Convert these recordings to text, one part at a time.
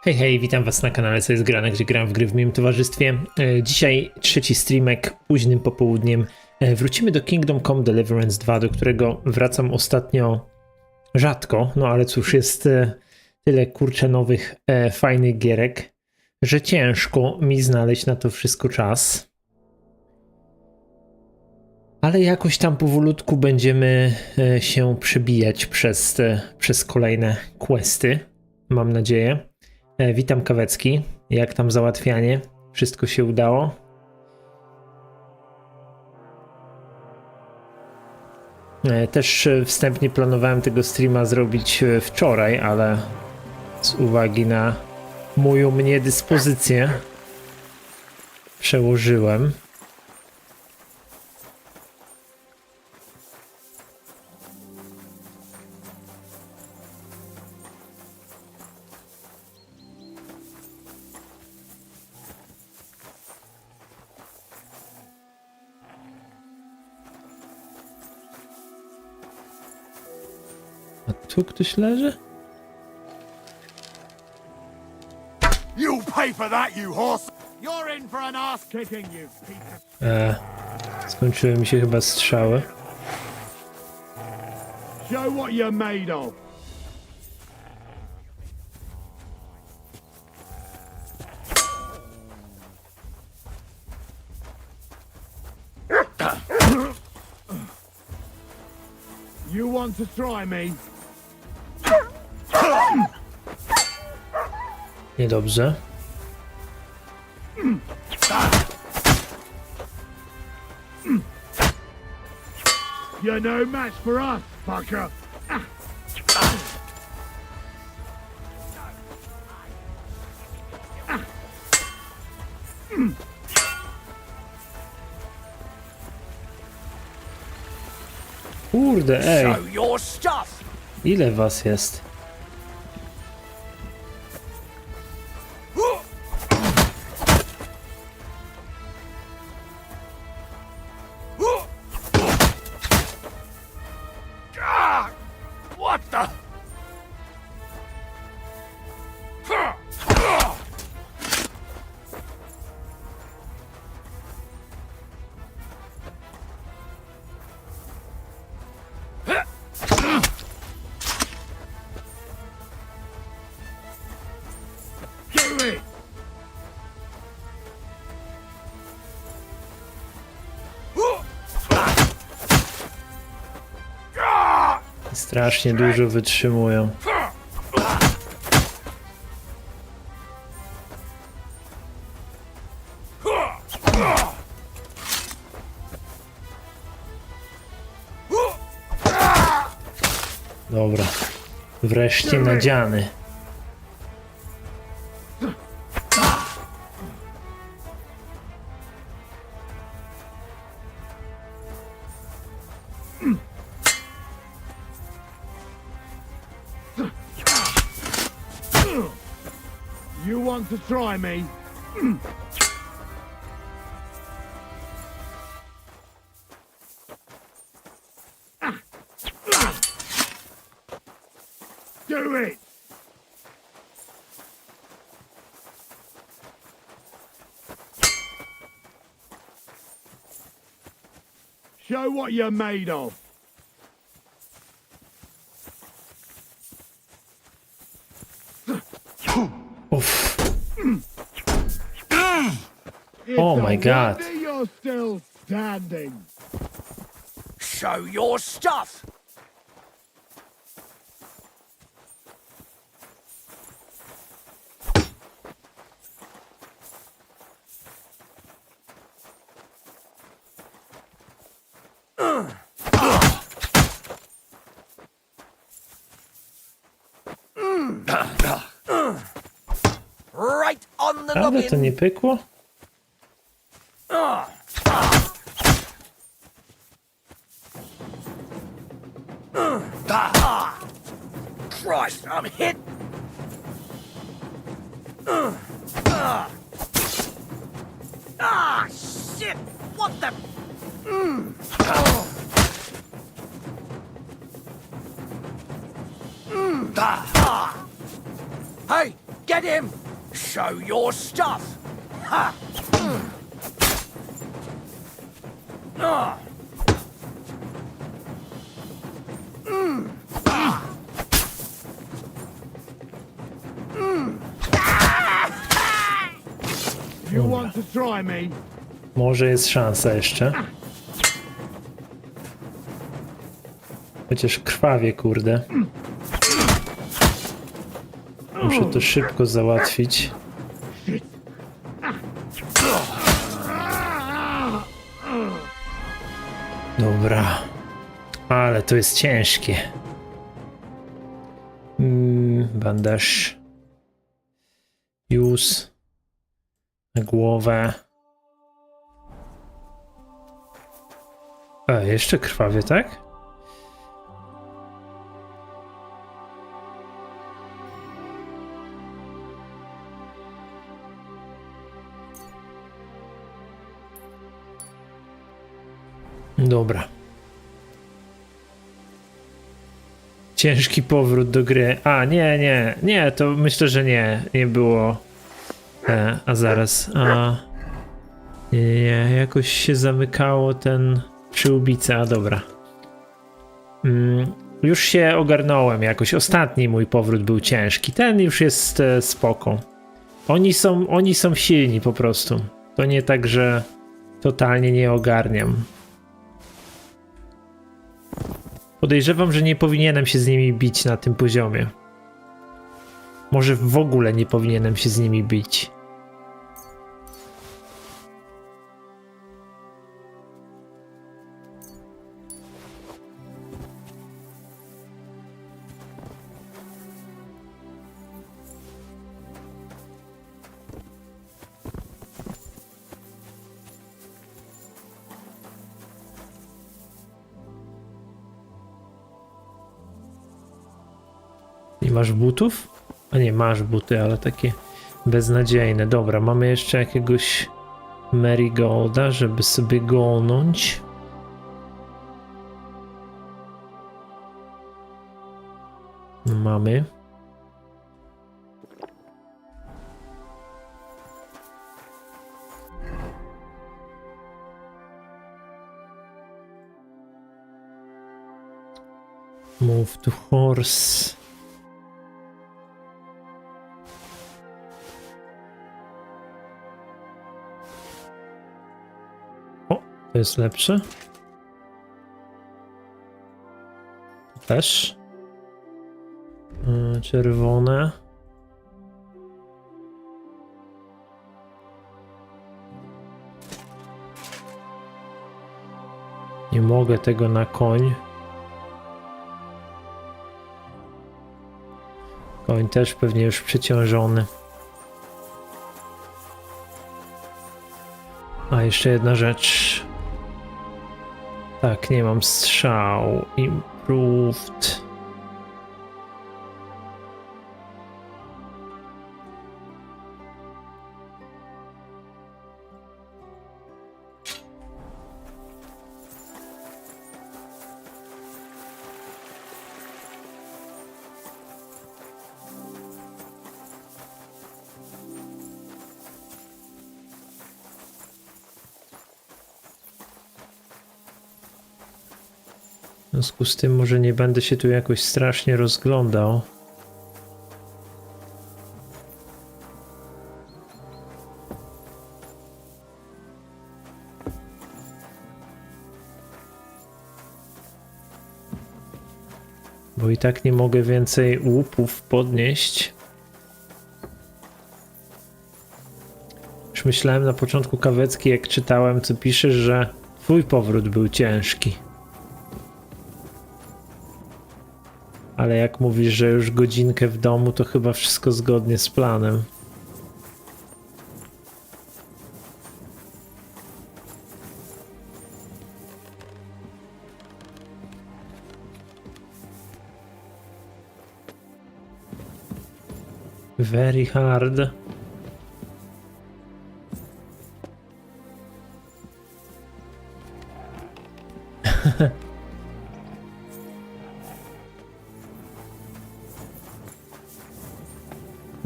Hej, hej, witam was na kanale Co jest grane, gdzie gram w gry w moim towarzystwie. Dzisiaj trzeci streamek, późnym popołudniem. Wrócimy do Kingdom Come Deliverance 2, do którego wracam ostatnio rzadko, no ale cóż, jest tyle kurczę nowych, fajnych gierek, że ciężko mi znaleźć na to wszystko czas. Ale jakoś tam powolutku będziemy się przebijać przez kolejne questy, mam nadzieję. Witam Kawecki, jak tam załatwianie? Wszystko się udało? Też wstępnie planowałem tego streama zrobić wczoraj, ale z uwagi na moją niedyspozycję przełożyłem. A tu ktoś leży? You pay for that, you horse! You're in for an ass kicking, you piece of... Skończyły mi się chyba strzały. Show what you're made of. You want to try me? Niedobrze. You're no match for us, fucker. Kurde, ej, Show your stuff. ile was jest? What the? Do it. Strasznie dużo wytrzymują. Dobra, wreszcie nadziany. You want to try me? Do it! Show what you're made of. Uff. It's Oh a my God. wonder you're still standing. Show your stuff! Right on the Prawda to noggin! nie pykło? Christ, I'm hit. Shit! What the? Hey, get him! Show your stuff! Ha! You want to try me? Może jest szansa jeszcze. Chociaż krwawie, kurde. Muszę to szybko załatwić. Dobra. Ale to jest ciężkie. Bandaż. Już. Na głowę. Jeszcze krwawie, tak? Dobra. Ciężki powrót do gry. Nie, to myślę, że nie było. A zaraz. Nie, jakoś się zamykało ten przyłbica, a dobra. Już się ogarnąłem jakoś. Ostatni mój powrót był ciężki. Ten już jest spoko. Oni są silni po prostu. To nie tak, że totalnie nie ogarniam. Podejrzewam, że nie powinienem się z nimi bić na tym poziomie. Może w ogóle nie powinienem się z nimi bić. Nie masz butów? A nie, masz buty, ale takie beznadziejne. Dobra, mamy jeszcze jakiegoś Marigolda, żeby sobie golnąć. Mamy. Move to horse. To jest lepsze. Też. Czerwone. Nie mogę tego na koń. Koń też pewnie już przeciążony. A jeszcze jedna rzecz. Tak, nie mam strzał. Improved. W związku z tym może nie będę się tu jakoś strasznie rozglądał. Bo i tak nie mogę więcej łupów podnieść. Już myślałem na początku, Kawecki, jak czytałem, co piszesz, że twój powrót był ciężki. Ale jak mówisz, że już godzinkę w domu, to chyba wszystko zgodnie z planem. Very hard.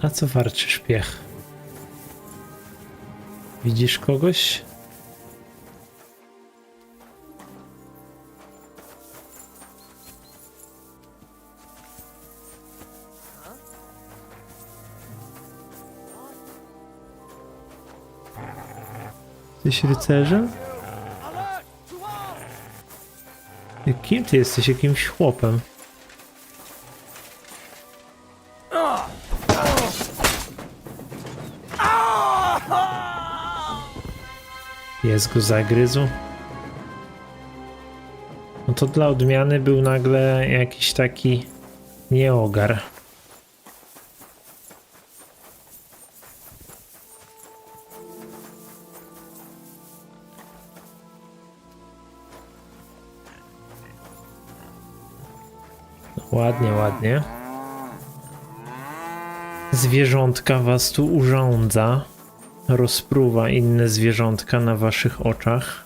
Na co warczy szpiech? Widzisz kogoś? Jesteś rycerzem? Kim ty jesteś? Jakimś chłopem? Pies go zagryzł. No to dla odmiany był nagle jakiś taki nieogar. Ładnie, ładnie. Zwierzątka was tu urządza. Rozpruwa inne zwierzątka na waszych oczach.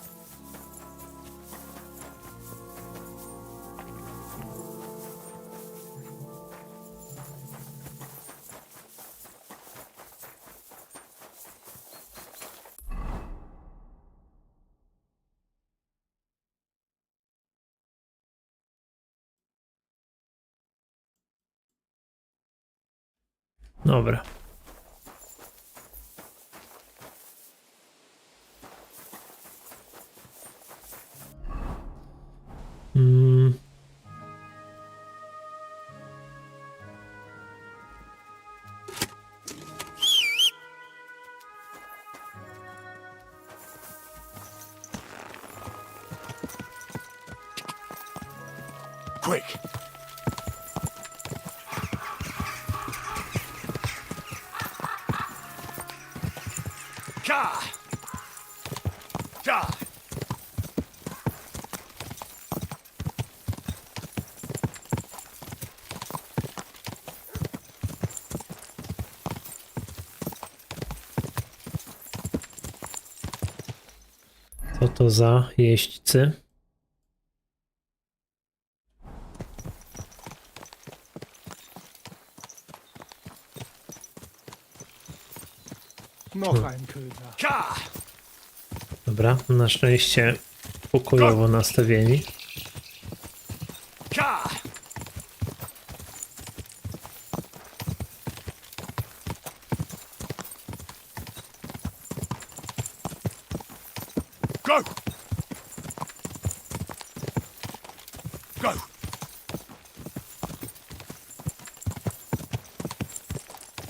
Dobra. Quick! Ka! Ka! Co to za jeźdźcy? Ka! Dobra, na szczęście pokojowo nastawieni. Ka! Go! Go!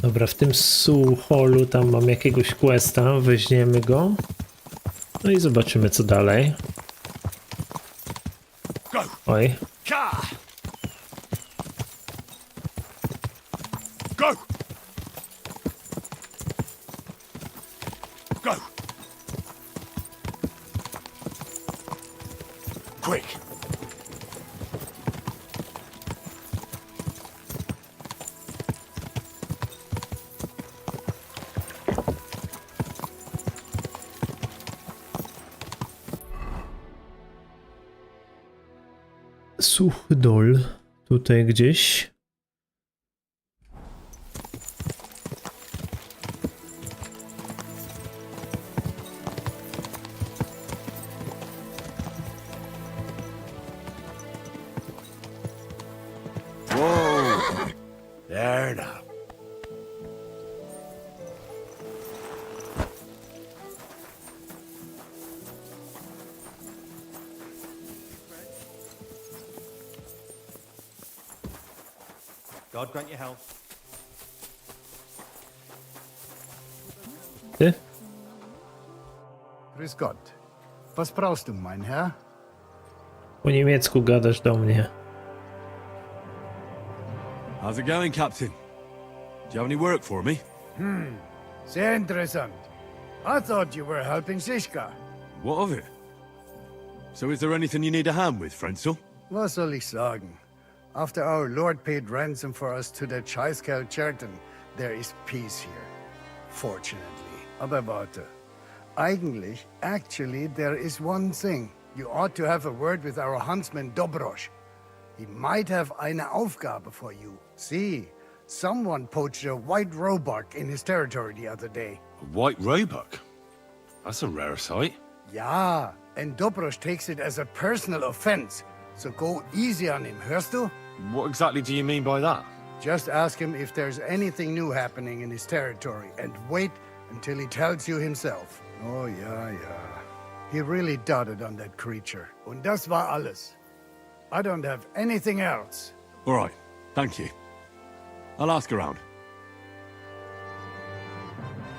Dobra, w tym Sucholu tam mam jakiegoś questa, weźmiemy go. No i zobaczymy co dalej. Go! Oj, Ka! Go! Go! Quick! Suchdol, tutaj gdzieś. Whoa! There now. God grant you health. Ty? Grüß Gott. Was brauchst du, mein Herr? Po niemiecku gadasz do mnie. How's it going, Captain? Do you have any work for me? Sehr interessant. I thought you were helping Sischka. What of it? So is there anything you need a hand with, Frenzel? Was soll ich sagen? After our Lord paid ransom for us to the Scheißkerl Cherton, there is peace here. Fortunately. Aber warte. Eigentlich, actually, there is one thing. You ought to have a word with our huntsman Dobrosch. He might have eine Aufgabe for you. See, someone poached a white roebuck in his territory the other day. A white roebuck? That's a rare sight. Ja, and Dobrosch takes it as a personal offense. So go easy on him, hörst du? What exactly do you mean by that? Just ask him if there's anything new happening in his territory, and wait until he tells you himself. Oh, ja. He really doted on that creature. Und das war alles. I don't have anything else. All right, thank you. I'll ask around.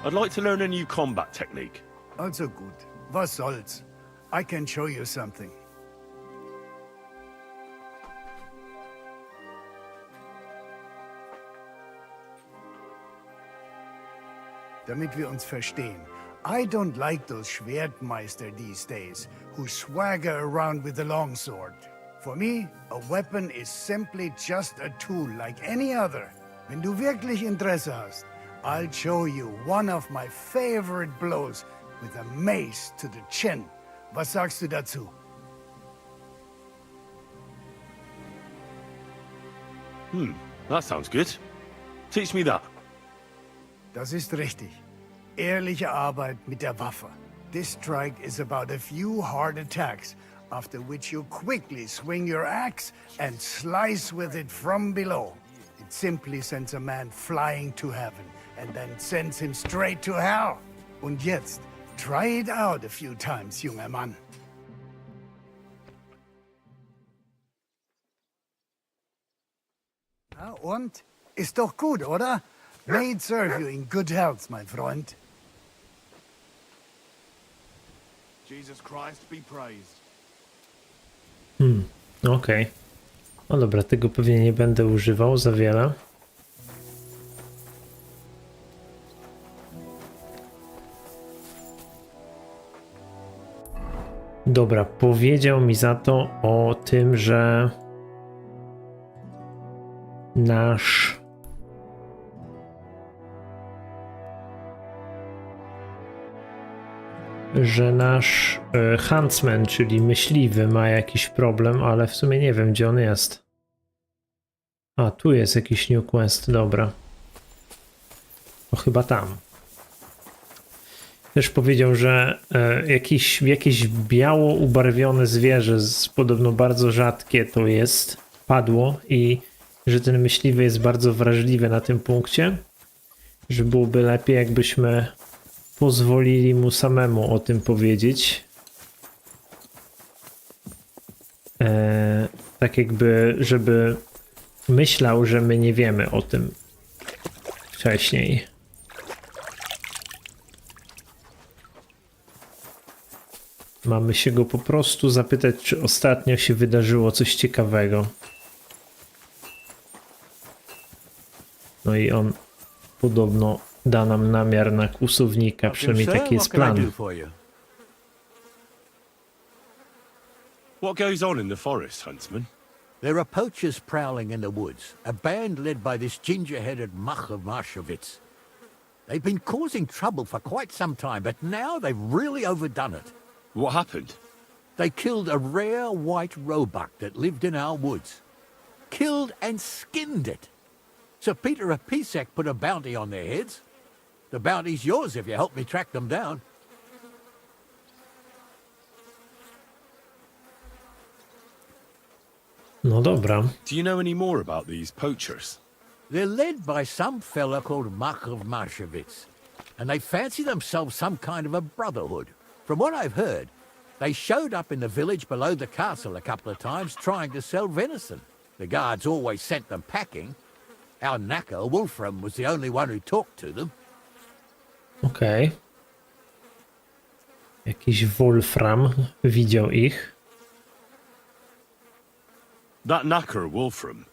I'd like to learn a new combat technique. Also gut. Was soll's? I can show you something. Damit wir uns verstehen. I don't like those Schwertmeister these days, who swagger around with a longsword. For me, a weapon is simply just a tool like any other. Wenn du wirklich Interesse hast, I'll show you one of my favorite blows with a mace to the chin. Was sagst du dazu? That sounds good. Teach me that. Das ist richtig. Ehrliche Arbeit mit der Waffe. This strike is about a few hard attacks, after which you quickly swing your axe and slice with it from below. It simply sends a man flying to heaven, and then sends him straight to hell. Und jetzt, try it out a few times, junger Mann. Na und? Ist doch gut, oder? May it serve you in good health, my friend. Jesus Christ be praised. Okej. No dobra, tego pewnie nie będę używał za wiele. Dobra, powiedział mi za to o tym, że nasz huntsman, czyli myśliwy, ma jakiś problem, ale w sumie nie wiem, gdzie on jest. A, tu jest jakiś new quest, dobra. To chyba tam. Też powiedział, że jakieś biało ubarwione zwierzę, podobno bardzo rzadkie to jest, padło i że ten myśliwy jest bardzo wrażliwy na tym punkcie, że byłoby lepiej, jakbyśmy pozwolili mu samemu o tym powiedzieć. Tak jakby, żeby myślał, że my nie wiemy o tym wcześniej. Mamy się go po prostu zapytać, czy ostatnio się wydarzyło coś ciekawego. No i on podobno da nam namiar na kłusownika, przynajmniej taki jest plan. What goes on in the forest, huntsman? There are poachers prowling in the woods, a band led by this ginger-headed muck of Marshowitz. They've been causing trouble for quite some time, but now they've really overdone it. What happened? They killed a rare white roebuck that lived in our woods. Killed and skinned it. Sir Peter Apisek put a bounty on their heads. The bounty's yours if you help me track them down. No dobra. Do you know any more about these poachers? They're led by some fella called Mark of Marshowitz, and they fancy themselves some kind of a brotherhood. From what I've heard, they showed up in the village below the castle a couple of times trying to sell venison. The guards always sent them packing. Our knacker, Wolfram, was the only one who talked to them. Okej. Jakiś Wolfram widział ich. That knacker, Wolfram.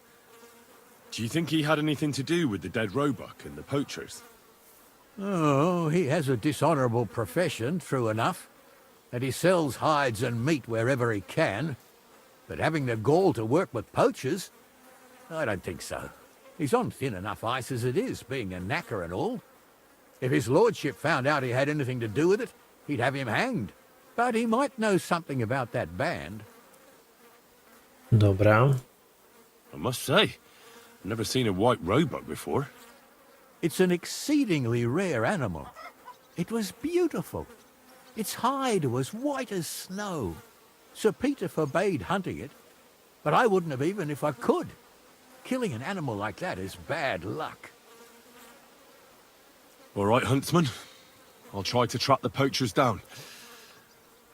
Do you think he had anything to do with the dead roebuck and the poachers? Oh, he has a dishonorable profession, true enough, and he sells hides and meat wherever he can. But having the gall to work with poachers, I don't think so. He's on thin enough ice as it is, being a knacker and all. If his lordship found out he had anything to do with it, he'd have him hanged. But he might know something about that band. Dobra. I must say, I've never seen a white roebuck before. It's an exceedingly rare animal. It was beautiful. Its hide was white as snow. Sir Peter forbade hunting it, but I wouldn't have even if I could. Killing an animal like that is bad luck. All right, huntsman. I'll try to track the poachers down.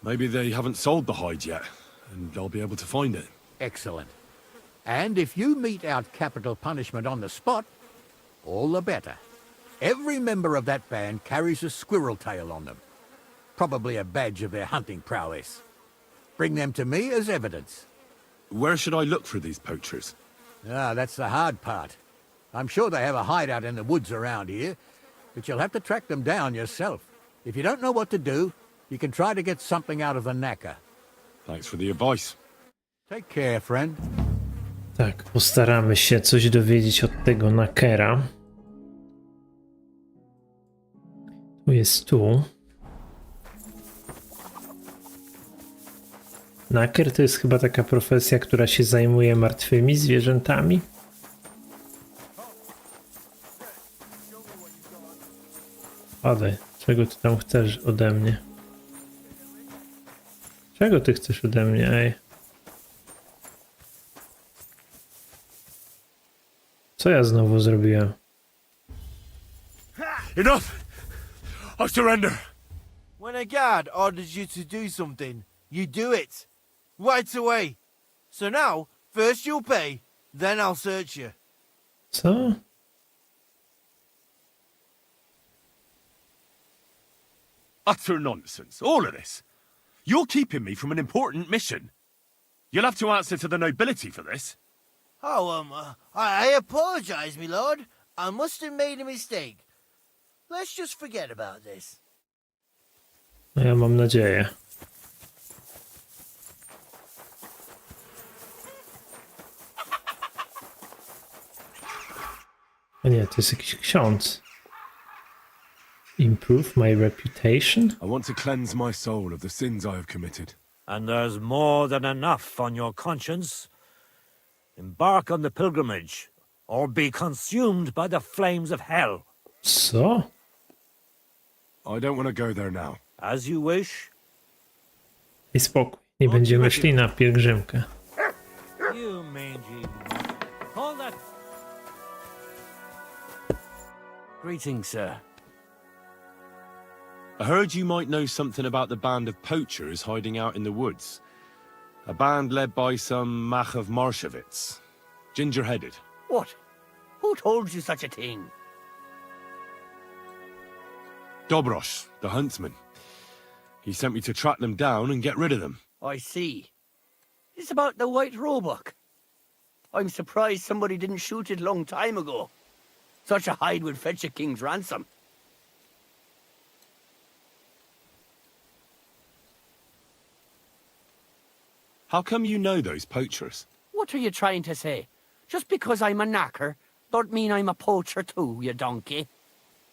Maybe they haven't sold the hide yet, and I'll be able to find it. Excellent. And if you mete out capital punishment on the spot, all the better. Every member of that band carries a squirrel tail on them. Probably a badge of their hunting prowess. Bring them to me as evidence. Where should I look for these poachers? Ah, that's the hard part. I'm sure they have a hideout in the woods around here, but you'll have to track them down yourself. If you don't know what to do, you can try to get something out of the knacker. Thanks for the advice. Take care, friend. Tak, postaramy się coś dowiedzieć od tego Nakera. Tu jest tu. Naker to jest chyba taka profesja, która się zajmuje martwymi zwierzętami. Padaj, czego ty tam chcesz ode mnie? Czego ty chcesz ode mnie, ej? Co ja znowu zrobiłem? Enough! I surrender! When a guard orders you to do something, you do it. Right away. So now, first you'll pay, then I'll search you. Co? Utter nonsense, all of this. You're keeping me from an important mission. You'll have to answer to the nobility for this. Oh, I apologize, my lord. I must have made a mistake. Let's just forget about this. No ja mam nadzieję. O nie, to jest jakiś ksiądz. Improve my reputation? I want to cleanse my soul of the sins I have committed. And there's more than enough on your conscience. Embark on the pilgrimage, or be consumed by the flames of hell. Co? I don't want to go there now. As you wish. I spokój. Nie będziemy szli na pielgrzymkę. You mangy. Hold that. Greetings, sir. I heard you might know something about the band of poachers hiding out in the woods. A band led by some Mach of Marshevitz. Ginger-headed. What? Who told you such a thing? Dobrosh, the huntsman. He sent me to track them down and get rid of them. I see. It's about the white roebuck. I'm surprised somebody didn't shoot it long time ago. Such a hide would fetch a king's ransom. How come you know those poachers? What are you trying to say? Just because I'm a knacker, don't mean I'm a poacher too, you donkey.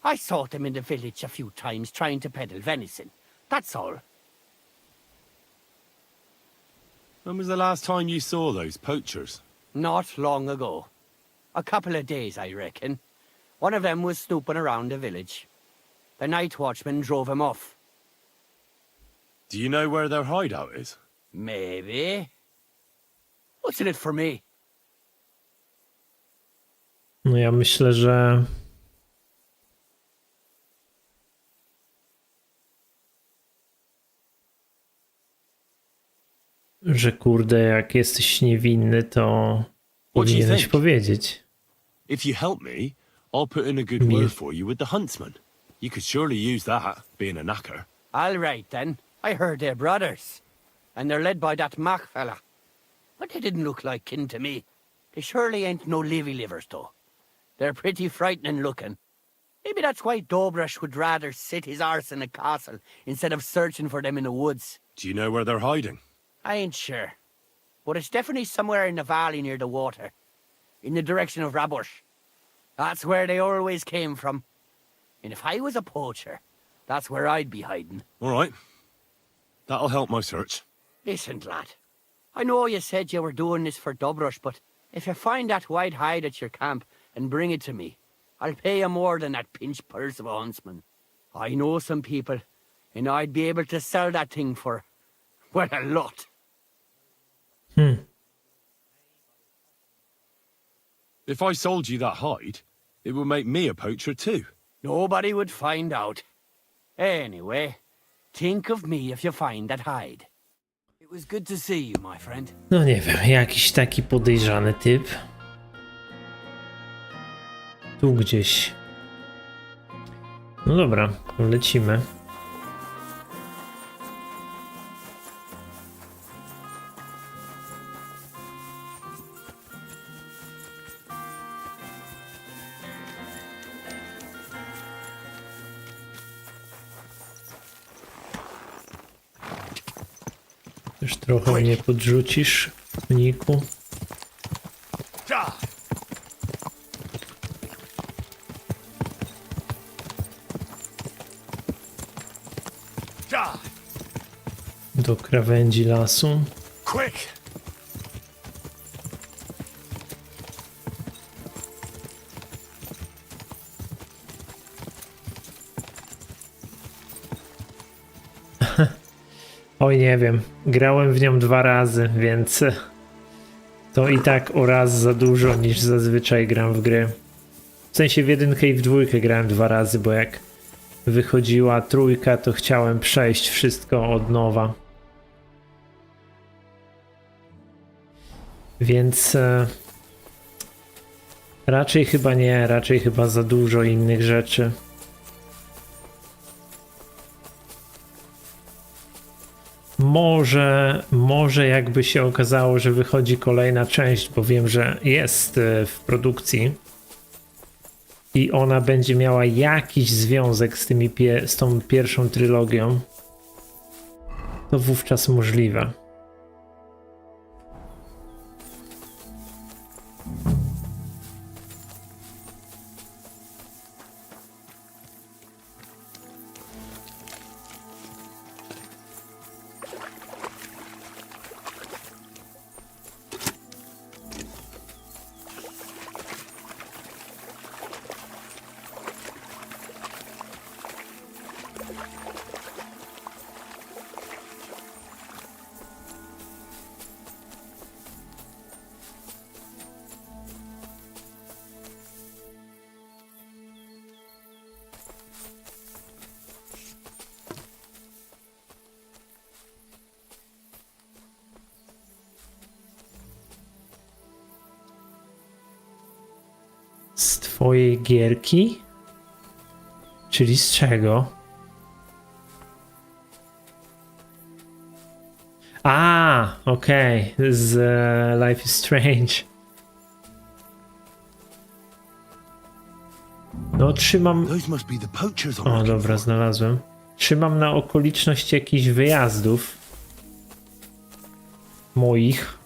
I saw them in the village a few times trying to peddle venison. That's all. When was the last time you saw those poachers? Not long ago. A couple of days, I reckon. One of them was snooping around the village. The night watchman drove him off. Do you know where their hideout is? Maybe. What's in it for me? No ja myślę, że kurde, jak jesteś niewinny, to powinieneś think? powiedzieć. If you help me, I'll put in a good Me. word for you with the huntsman. You could surely use that, being a knacker. All right, then. I heard they're brothers. And they're led by that Mach fella. But they didn't look like kin to me. They surely ain't no livy livers, though. They're pretty frightening looking. Maybe that's why Dobrosh would rather sit his arse in a castle instead of searching for them in the woods. Do you know where they're hiding? I ain't sure. But it's definitely somewhere in the valley near the water. In the direction of Rabush. That's where they always came from. And if I was a poacher, that's where I'd be hiding. All right. That'll help my search. Listen, lad. I know you said you were doing this for Dubrush, but if you find that white hide at your camp and bring it to me, I'll pay you more than that pinched purse of a huntsman. I know some people, and I'd be able to sell that thing for, well, a lot. If I sold you that hide, it would make me a poacher too. Nobody would find out. Anyway, think of me if you find that hide. It was good to see you, my friend. No nie wiem, jakiś taki podejrzany typ. Tu gdzieś. No dobra, lecimy. Też trochę mnie podrzucisz, Niku. Do krawędzi lasu. Quick! Oj, nie wiem. Grałem w nią 2 razy, więc to i tak o raz za dużo niż zazwyczaj gram w gry. W sensie w 1 i w 2 grałem 2 razy, bo jak wychodziła 3, to chciałem przejść wszystko od nowa. Więc raczej chyba nie, raczej chyba za dużo innych rzeczy. Może jakby się okazało, że wychodzi kolejna część, bo wiem, że jest w produkcji i ona będzie miała jakiś związek z tą pierwszą trylogią, to wówczas możliwe. Z twojej gierki? Czyli z czego? A, okej, z Life is Strange. No trzymam... O, dobra, znalazłem. Trzymam na okoliczność jakichś wyjazdów moich.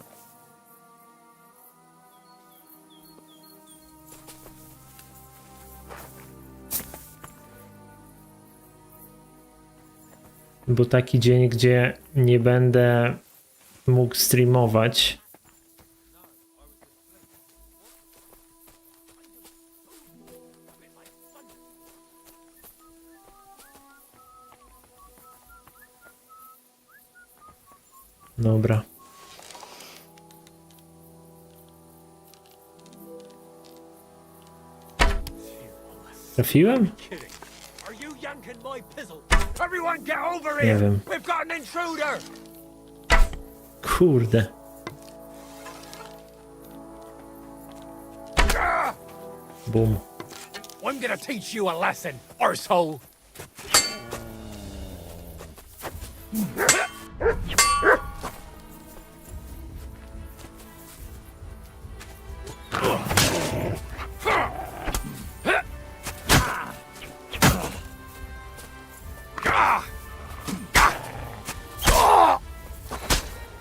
Bo taki dzień, gdzie nie będę mógł streamować. Dobra. Trafiłem? Nie wiem. Kurde. Bum. I'm gonna teach you a lesson, arsehole!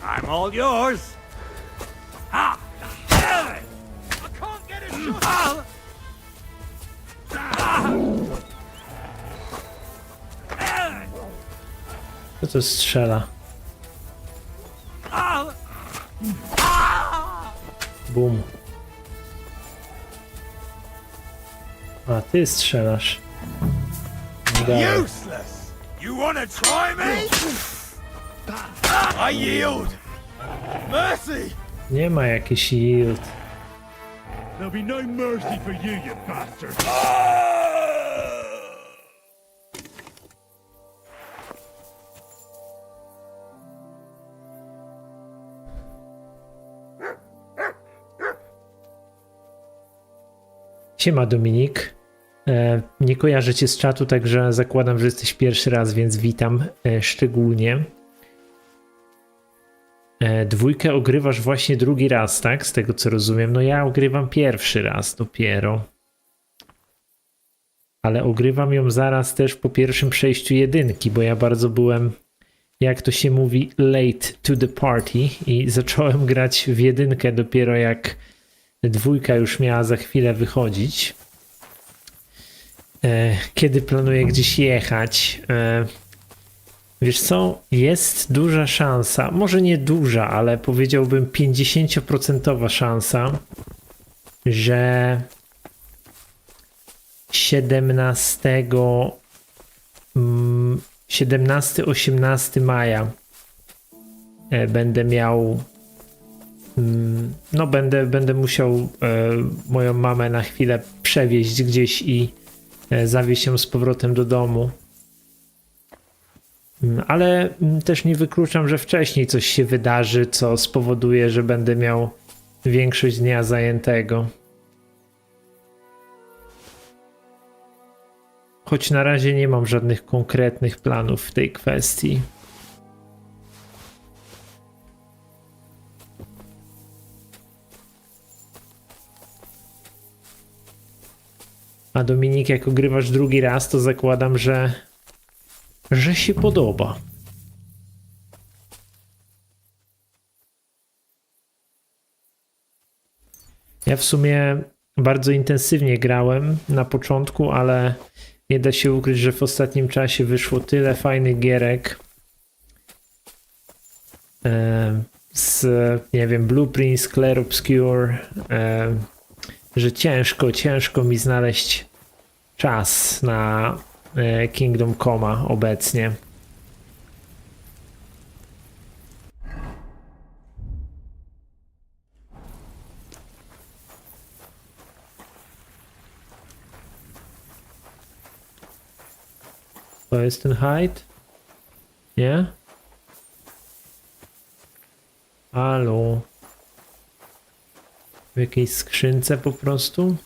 I'm all yours. I can't get it shut. Co to strzela? Bum. A, ty strzelasz. Dawaj. Useless! You wanna try me? I yield! Mercy! Nie ma jakiś yield. There'll be no mercy for you, you bastard! Siema Dominik. Nie kojarzę cię z czatu, także zakładam, że jesteś pierwszy raz, więc witam szczególnie. Dwójkę ogrywasz właśnie drugi raz, tak? Z tego co rozumiem. No ja ogrywam pierwszy raz dopiero. Ale ogrywam ją zaraz też po pierwszym przejściu jedynki, bo ja bardzo byłem, jak to się mówi, late to the party i zacząłem grać w jedynkę dopiero jak dwójka już miała za chwilę wychodzić. Kiedy planuję gdzieś jechać? Wiesz co? Jest duża szansa, może nie duża, ale powiedziałbym 50% szansa, że 17-18 maja będę miał, no będę musiał moją mamę na chwilę przewieźć gdzieś i zawieźć ją z powrotem do domu. Ale też nie wykluczam, że wcześniej coś się wydarzy, co spowoduje, że będę miał większość dnia zajętego. Choć na razie nie mam żadnych konkretnych planów w tej kwestii. A Dominik, jak ogrywasz drugi raz, to zakładam, że się podoba. Ja w sumie bardzo intensywnie grałem na początku, ale nie da się ukryć, że w ostatnim czasie wyszło tyle fajnych gierek z, nie wiem, Blueprints, Clair Obscure, że ciężko mi znaleźć czas na Kingdom Come'a obecnie. To jest ten hide? Nie? Halo? W jakiejś skrzynce po prostu?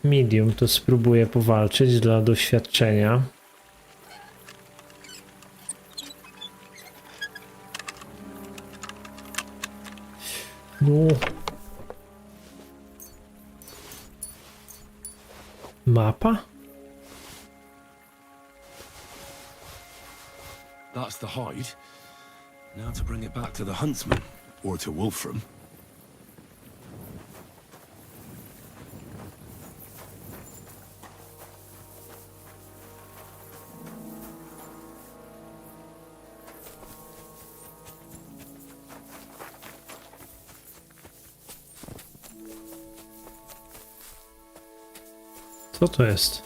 Medium, to spróbuję powalczyć dla doświadczenia. No. Mapa? That's the hide. Now to bring it back to the huntsman, or to Wolfram. Co to jest?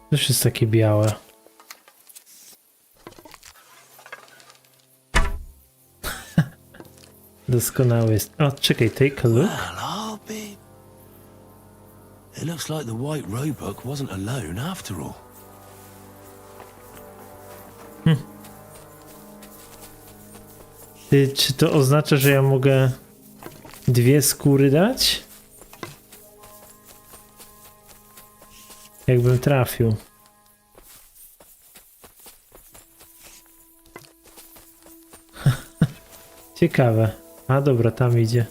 Też jest takie białe. Doskonały jest. O, czekaj, take a look. Well, I'll be... It looks like the White Roebuck wasn't alone after all. Ty, czy to oznacza, że ja mogę dwie skóry dać? Jakbym trafił. Ciekawe. A dobra, tam idzie.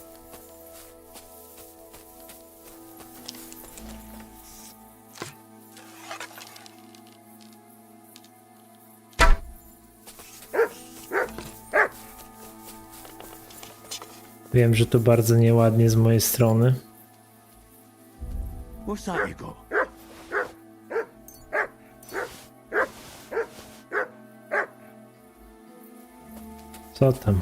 Wiem, że to bardzo nieładnie z mojej strony. What's that you got? Co tam?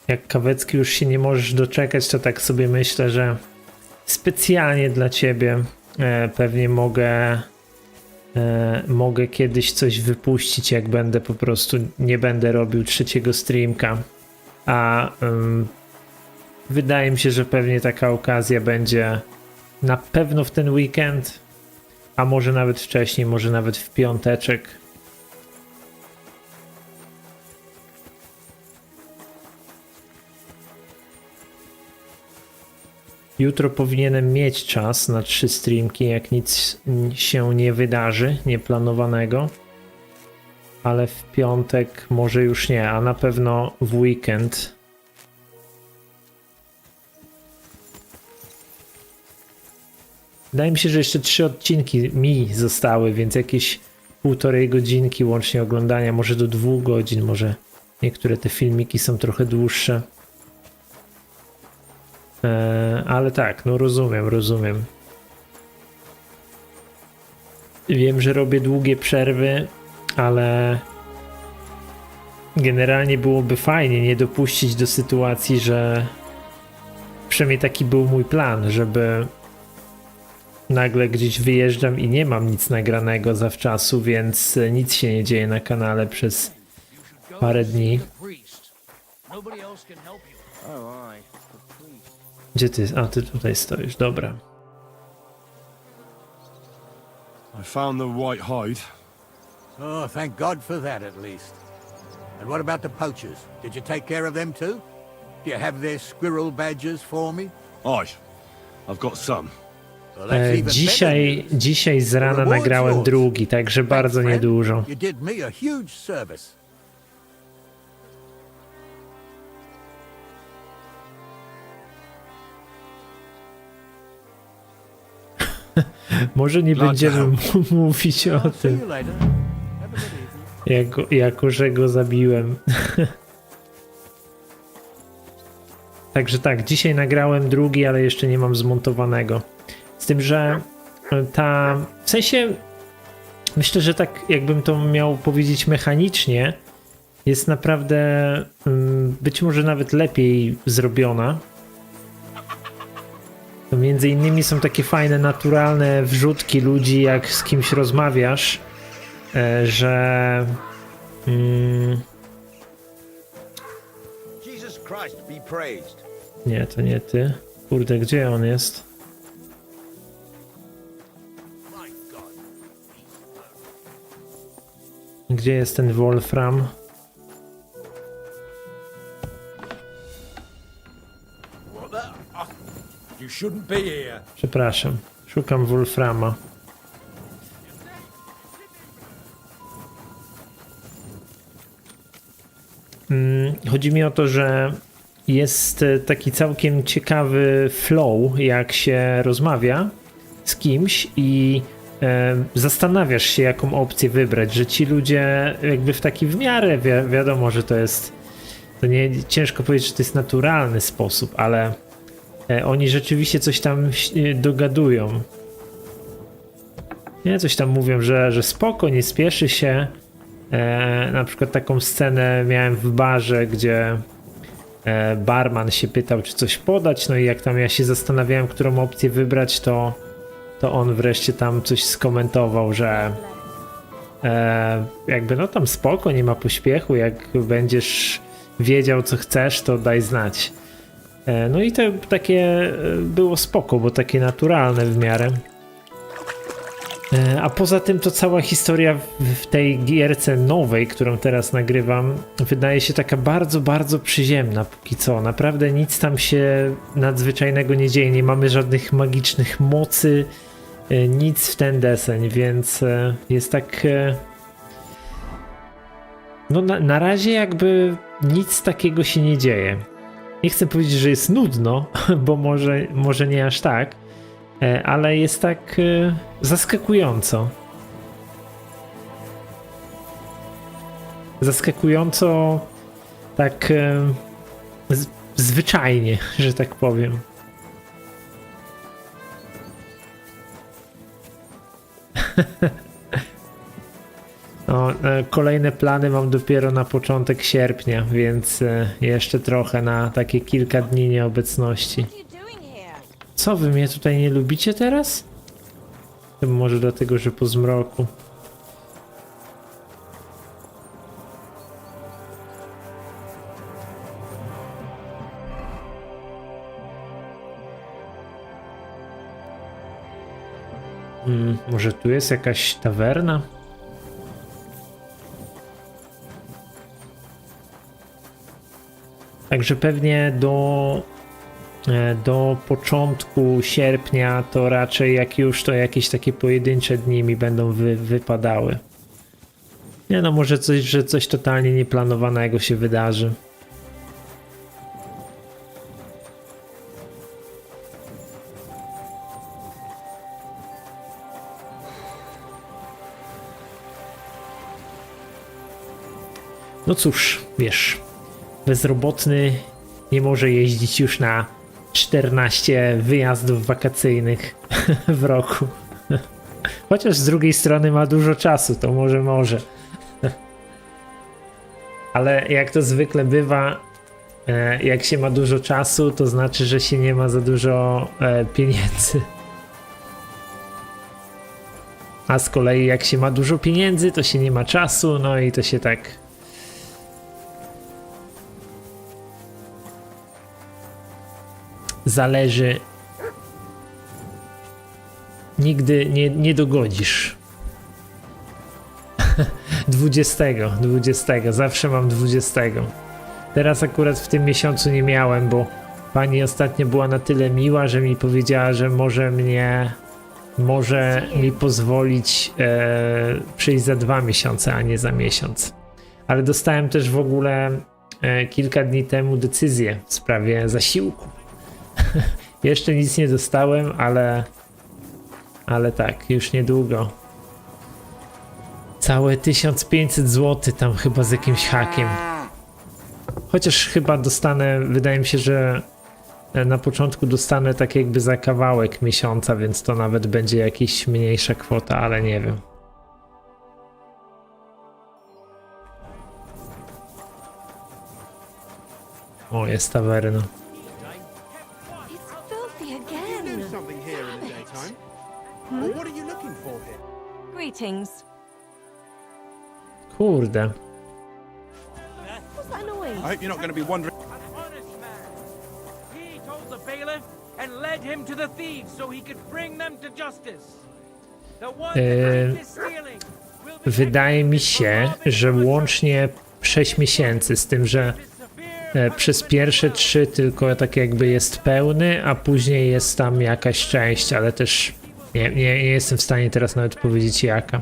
Jak Kawecki już się nie możesz doczekać, to tak sobie myślę, że specjalnie dla ciebie pewnie mogę kiedyś coś wypuścić, jak będę po prostu, nie będę robił trzeciego streamka, a wydaje mi się, że pewnie taka okazja będzie na pewno w ten weekend, a może nawet wcześniej, może nawet w piąteczek. Jutro powinienem mieć czas na 3 streamki, jak nic się nie wydarzy, nieplanowanego. Ale w piątek może już nie, a na pewno w weekend. Wydaje mi się, że jeszcze 3 odcinki mi zostały, więc jakieś 1,5 godzinki łącznie oglądania, może do 2 godzin, może niektóre te filmiki są trochę dłuższe. Ale tak, no rozumiem. Wiem, że robię długie przerwy, ale generalnie byłoby fajnie nie dopuścić do sytuacji, że przynajmniej taki był mój plan, żeby nagle gdzieś wyjeżdżam i nie mam nic nagranego zawczasu, więc nic się nie dzieje na kanale przez parę dni. Gdzie ty? A, ty tutaj stoisz, dobra. I found the white hide. Oh, thank God for that at least. And what about the poachers? Did you take care of them too? Do you have their squirrel badges for me? Aye, I've got some. Well, that's even better. Dzisiaj z rana nagrałem drugi, także bardzo friend. niedużo. You did me a huge service. Może nie będziemy mówić o See tym, you later. Have a good evening. jako że go zabiłem. Także tak, dzisiaj nagrałem drugi, ale jeszcze nie mam zmontowanego. Z tym, że w sensie myślę, że tak jakbym to miał powiedzieć mechanicznie, jest naprawdę być może nawet lepiej zrobiona. To między innymi są takie fajne, naturalne wrzutki ludzi, jak z kimś rozmawiasz, że Jesus Christ be praised. nie, to nie ty. Kurde, gdzie on jest? Gdzie jest ten Wolfram? You shouldn't be here. Przepraszam, szukam Wolframa. Chodzi mi o to, że jest taki całkiem ciekawy flow, jak się rozmawia z kimś i zastanawiasz się, jaką opcję wybrać, że ci ludzie jakby w taki w miarę wiadomo, że to nie ciężko powiedzieć, że to jest naturalny sposób, ale oni rzeczywiście coś tam dogadują. Nie, coś tam mówią, że spoko, nie spieszy się. Na przykład taką scenę miałem w barze, gdzie barman się pytał, czy coś podać, no i jak tam ja się zastanawiałem, którą opcję wybrać, to on wreszcie tam coś skomentował, że jakby no tam spoko, nie ma pośpiechu, jak będziesz wiedział, co chcesz, to daj znać. No i to takie było spoko, bo takie naturalne w miarę. A poza tym to cała historia w tej gierce nowej, którą teraz nagrywam, wydaje się taka bardzo, bardzo przyziemna póki co. Naprawdę nic tam się nadzwyczajnego nie dzieje, nie mamy żadnych magicznych mocy, nic w ten deseń, więc jest tak... No na razie jakby nic takiego się nie dzieje. Nie chcę powiedzieć, że jest nudno, bo może nie aż tak, ale jest tak zaskakująco. Zaskakująco tak zwyczajnie, że tak powiem. No, kolejne plany mam dopiero na początek sierpnia, więc jeszcze trochę na takie kilka dni nieobecności. Co, wy mnie tutaj nie lubicie teraz? To może dlatego, że po zmroku. Może tu jest jakaś tawerna? Także pewnie do początku sierpnia to raczej jak już to jakieś takie pojedyncze dni mi będą wypadały. Nie no, może że coś totalnie nieplanowanego się wydarzy. No cóż, wiesz, bezrobotny nie może jeździć już na 14 wyjazdów wakacyjnych w roku. Chociaż z drugiej strony ma dużo czasu, to może. Ale jak to zwykle bywa, jak się ma dużo czasu, to znaczy, że się nie ma za dużo pieniędzy. A z kolei jak się ma dużo pieniędzy, to się nie ma czasu, no i to się tak... Zależy. Nigdy nie dogodzisz. 20. Zawsze mam 20. Teraz akurat w tym miesiącu nie miałem, bo pani ostatnio była na tyle miła, że mi powiedziała, że może mi pozwolić przyjść za 2 miesiące, a nie za miesiąc. Ale dostałem też w ogóle kilka dni temu decyzję w sprawie zasiłku. Jeszcze nic nie dostałem, ale tak, już niedługo. Całe 1500 zł tam chyba z jakimś hakiem. Chociaż chyba dostanę, wydaje mi się, że na początku dostanę tak jakby za kawałek miesiąca, więc to nawet będzie jakaś mniejsza kwota, ale nie wiem. O, jest tawerna. Greetings. Kurde. What's that noise? I hope you're not going to be wondering. Honest man. He told the bailiff and led him to the thieves so he could bring them to justice. The one that did this stealing will be Wydaje mi się, że łącznie 6 miesięcy, z tym, że przez pierwsze 3 tylko tak jakby jest pełny, a później jest tam jakaś część, ale też nie jestem w stanie teraz nawet powiedzieć jaka.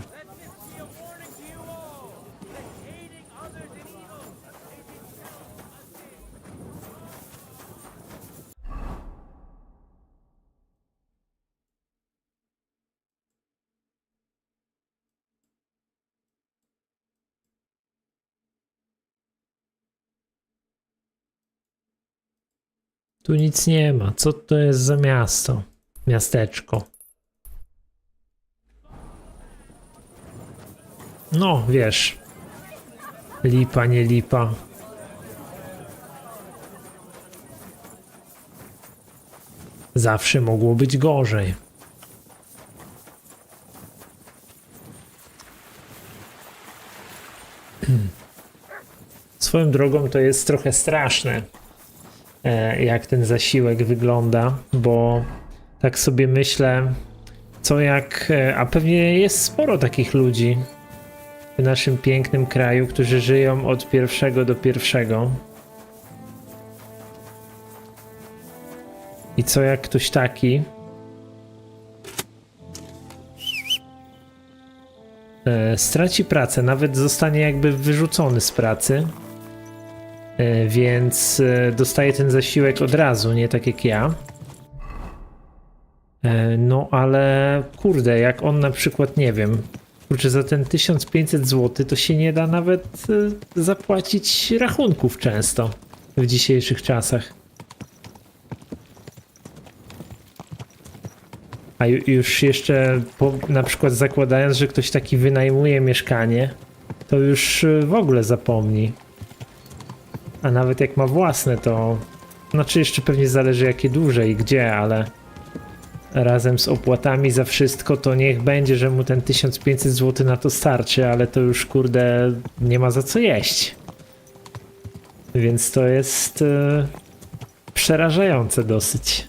Tu nic nie ma. Co to jest za miasto? Miasteczko. No, wiesz. Lipa, nie lipa. Zawsze mogło być gorzej. Swoją drogą to jest trochę straszne, jak ten zasiłek wygląda, bo tak sobie myślę, Co jak... A pewnie jest sporo takich ludzi w naszym pięknym kraju, którzy żyją od pierwszego do pierwszego. I co jak ktoś taki straci pracę, nawet zostanie jakby wyrzucony z pracy, więc dostaje ten zasiłek od razu, nie tak jak ja. No ale kurde, jak on na przykład, nie wiem, kurczę, za ten 1500 zł to się nie da nawet zapłacić rachunków często w dzisiejszych czasach. A już jeszcze na przykład zakładając, że ktoś taki wynajmuje mieszkanie, to już w ogóle zapomni. A nawet jak ma własne, to... Znaczy jeszcze pewnie zależy jakie duże i gdzie, ale razem z opłatami za wszystko to niech będzie, że mu ten 1500 zł na to starczy, ale to już kurde nie ma za co jeść. Więc to jest przerażające dosyć.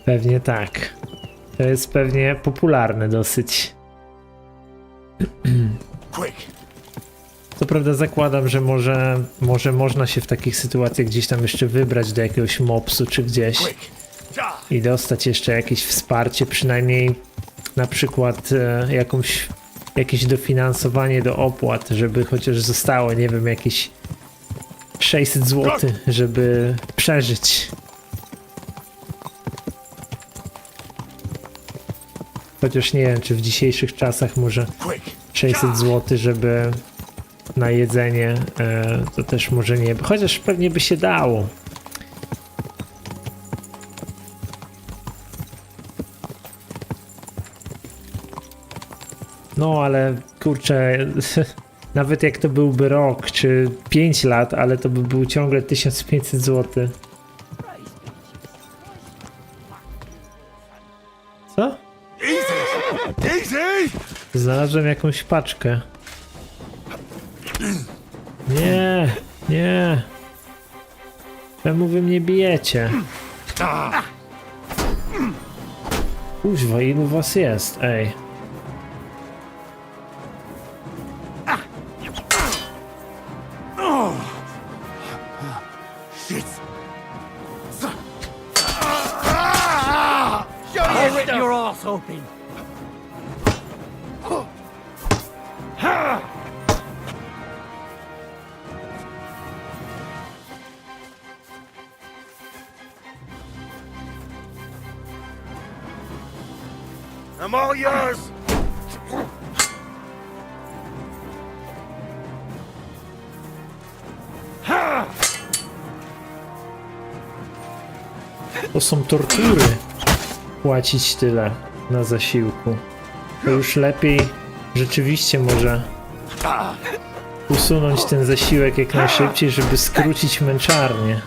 Pewnie tak. To jest pewnie popularne dosyć. Co prawda zakładam, że może można się w takich sytuacjach gdzieś tam jeszcze wybrać do jakiegoś mopsu czy gdzieś i dostać jeszcze jakieś wsparcie, przynajmniej na przykład jakieś dofinansowanie do opłat, żeby chociaż zostało, nie wiem, jakieś 600 zł, żeby przeżyć. Chociaż nie wiem, czy w dzisiejszych czasach może 600 zł, żeby na jedzenie, to też może nie, chociaż pewnie by się dało. No ale kurczę, nawet jak to byłby rok czy 5 lat, ale to by był ciągle 1500 zł. Co? Znalazłem jakąś paczkę. Nie, nie. Czemu wy mnie bijecie? Kuźwa, ilu was jest, ej. I'll rip your ass open. I'm all yours! To są tortury. Płacić tyle na zasiłku. To już lepiej rzeczywiście może usunąć ten zasiłek jak najszybciej, żeby skrócić męczarnię.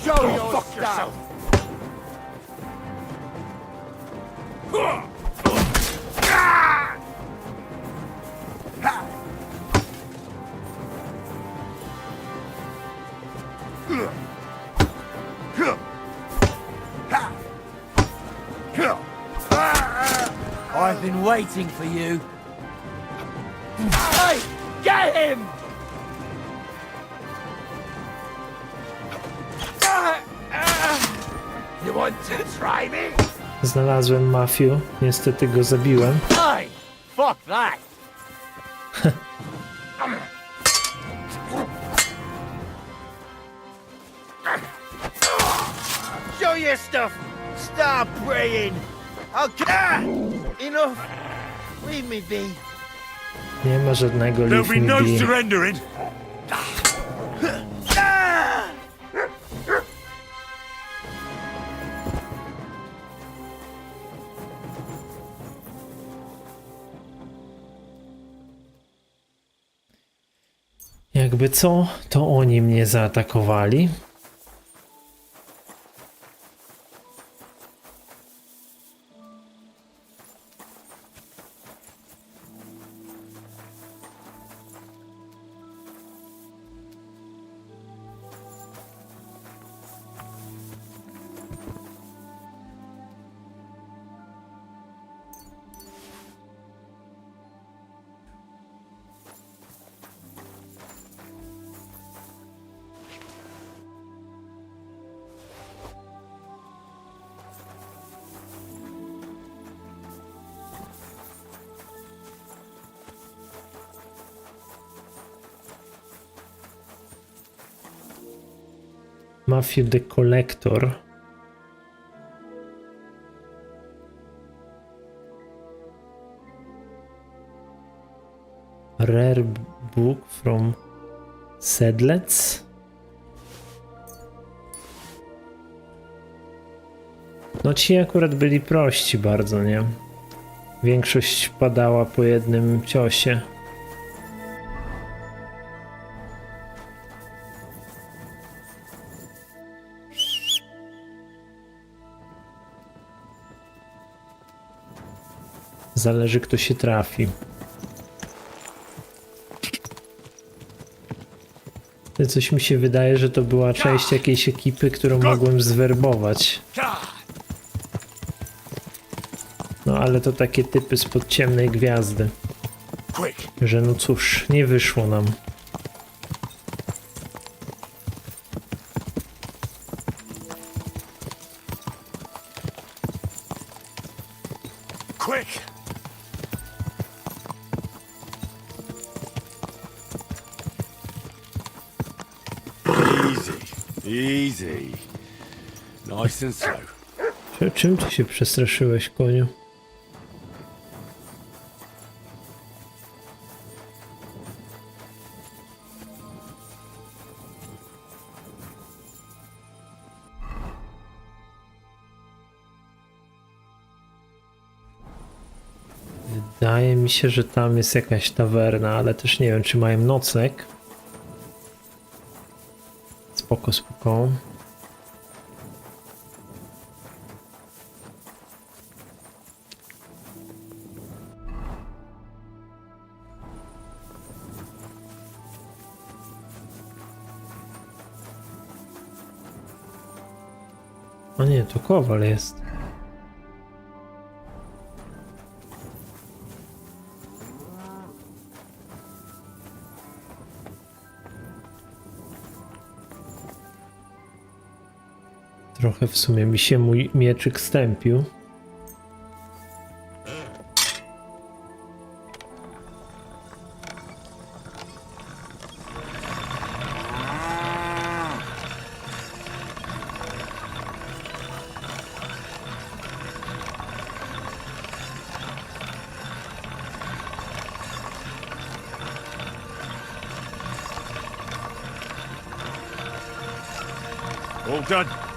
Show your stuff. I've been waiting for you. Hey, get him! You want to try me? Znalazłem Mafiu, niestety go zabiłem. Hey, fuck that! Show your stuff! Stop praying! Okay! Enough! Leave me be. Nie ma żadnego There'll leave be no me be. surrendering! Jakby co, to oni mnie zaatakowali. Matthew the Collector. Rare book from Sedlec. No ci akurat byli prości bardzo, nie? Większość padała po jednym ciosie. Zależy, kto się trafi. Coś mi się wydaje, że to była część jakiejś ekipy, którą mogłem zwerbować. No ale to takie typy spod ciemnej gwiazdy. Że no cóż, nie wyszło nam. Easy. Nice and slow. Czym ty się przestraszyłeś, koniu? Wydaje mi się, że tam jest jakaś tawerna, ale też nie wiem, czy mają nocleg. Spoko, spoko. A nie, to kowal jest. Trochę w sumie mi się mój mieczyk stępił. All done.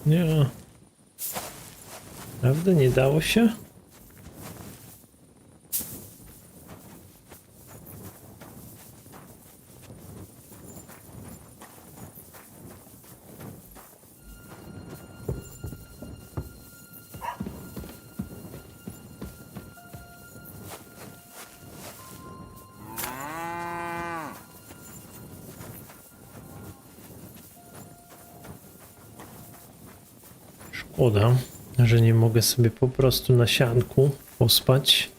Nie. Prawda? Nie dało się? Szkoda, że nie mogę sobie po prostu na sianku pospać.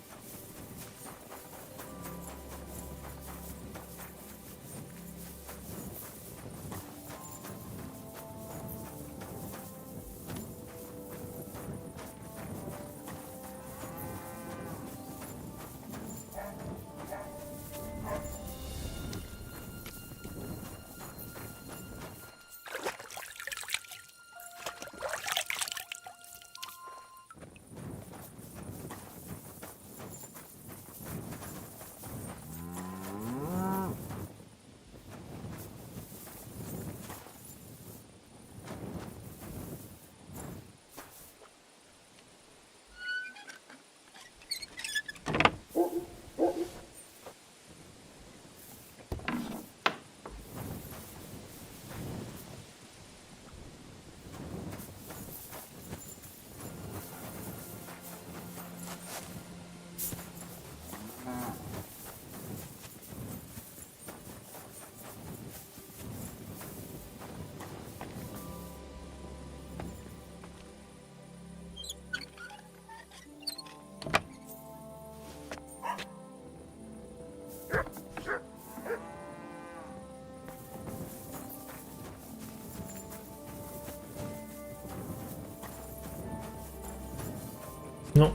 No,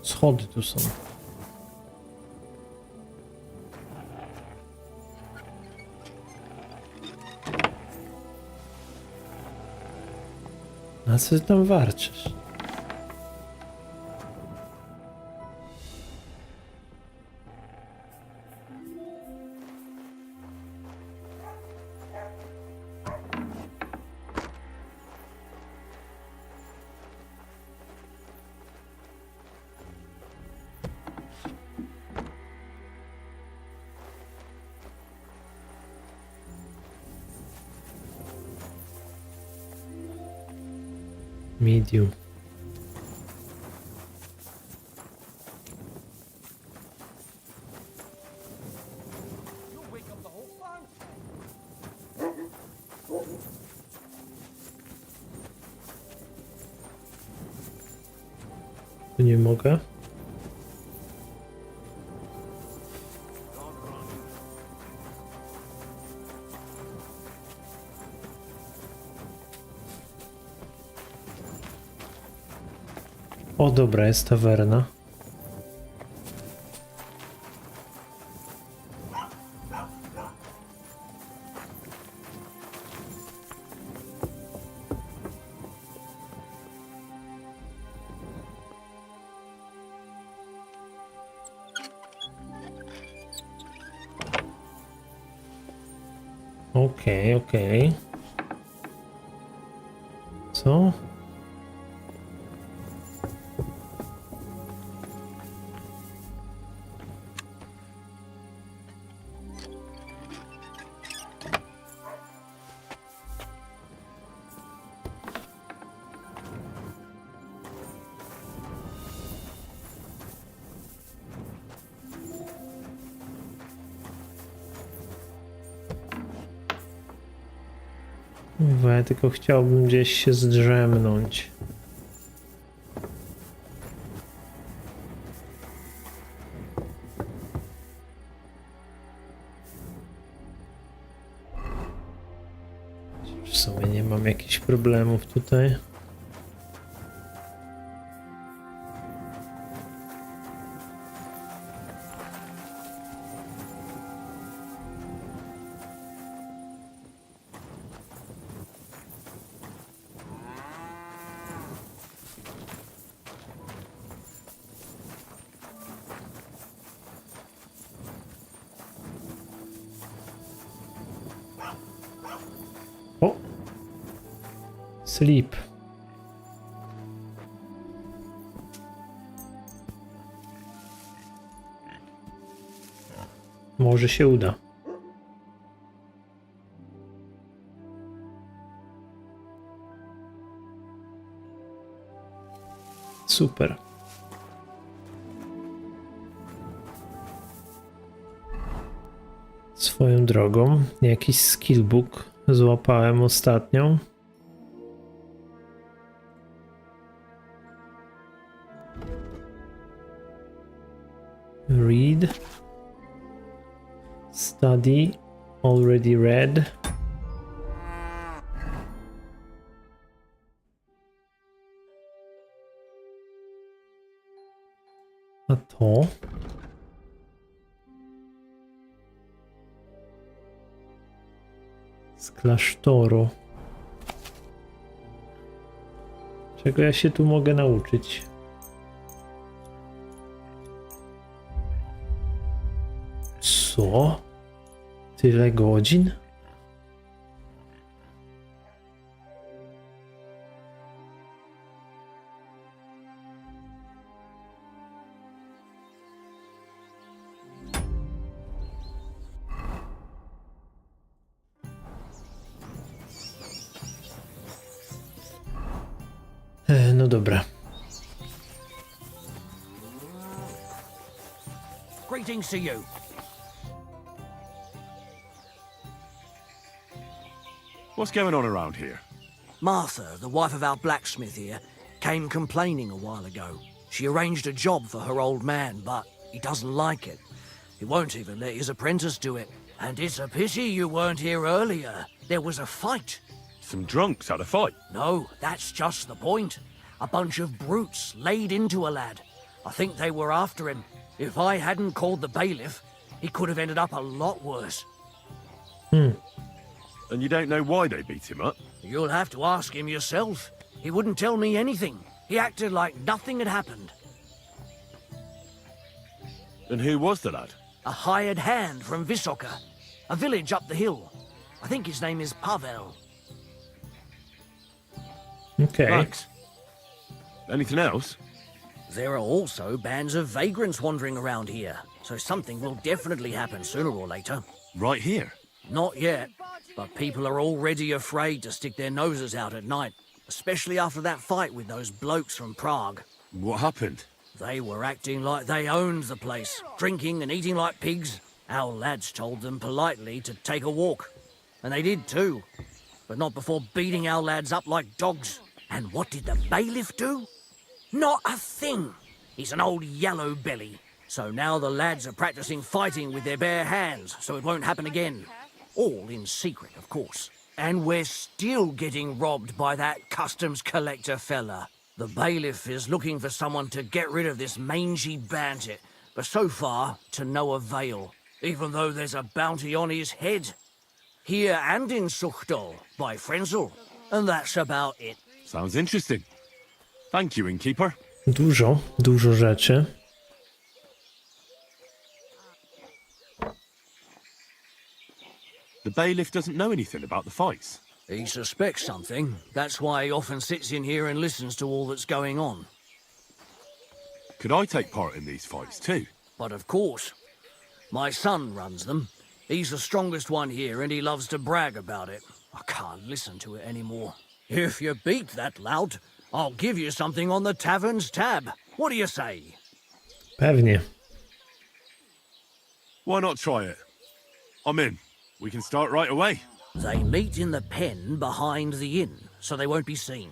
schody tu są. A co ty tam warczysz? Medium. Tu nie mogę. O dobra, jest tawerna. Okej. Co? Ja tylko chciałbym gdzieś się zdrzemnąć. W sumie nie mam jakichś problemów tutaj. O! Sleep. Może się uda. Super. Swoją drogą, jakiś skillbook złapałem ostatnio. Read. Study. Already read. A to? Z klasztoru. Czego ja się tu mogę nauczyć? Co? Tyle godzin? No dobra. Greetings to you. What's going on around here? Martha, the wife of our blacksmith here, came complaining a while ago. She arranged a job for her old man, but he doesn't like it. He won't even let his apprentice do it. And it's a pity you weren't here earlier. There was a fight. Some drunks had a fight. No, that's just the point. A bunch of brutes laid into a lad. I think they were after him. If I hadn't called the bailiff, he could have ended up a lot worse. And you don't know why they beat him up? You'll have to ask him yourself. He wouldn't tell me anything. He acted like nothing had happened. And who was the lad? A hired hand from Vysoka, a village up the hill. I think his name is Pavel. Okej. Thanks. Anything else? There are also bands of vagrants wandering around here, so something will definitely happen sooner or later. Right here? Not yet, but people are already afraid to stick their noses out at night, especially after that fight with those blokes from Prague. What happened? They were acting like they owned the place, drinking and eating like pigs. Our lads told them politely to take a walk, and they did too, but not before beating our lads up like dogs. And what did the bailiff do? Not a thing. He's an old yellow belly. So now the lads are practicing fighting with their bare hands, so it won't happen again. All in secret, of course. And we're still getting robbed by that customs collector fella. The bailiff is looking for someone to get rid of this mangy bandit, but so far, to no avail, even though there's a bounty on his head. Here and in Suchy by Frenzel. And that's about it. Sounds interesting. Thank you, innkeeper. Dużo rzeczy. The bailiff doesn't know anything about the fights. He suspects something. That's why he often sits in here and listens to all that's going on. Could I take part in these fights too? But of course. My son runs them. He's the strongest one here and he loves to brag about it. I can't listen to it anymore. If you beat that lout, I'll give you something on the tavern's tab. What do you say? Pewnie. Why not try it? I'm in. We can start right away. They meet in the pen behind the inn, so they won't be seen.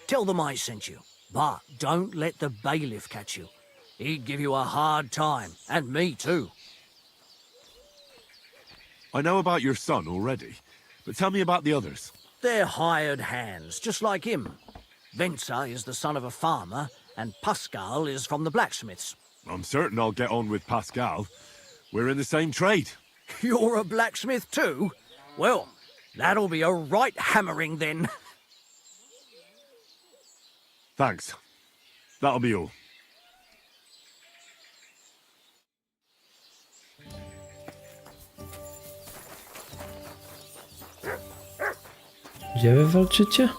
Tell them I sent you, but don't let the bailiff catch you. He'd give you a hard time, and me too. I know about your son already, but tell me about the others. They're hired hands, just like him. Venza is the son of a farmer, and Pascal is from the blacksmiths. I'm certain I'll get on with Pascal. We're in the same trade. You're a blacksmith too? Well, that'll be a right hammering then. Thanks. That'll be all. Gdzie wy walczycie?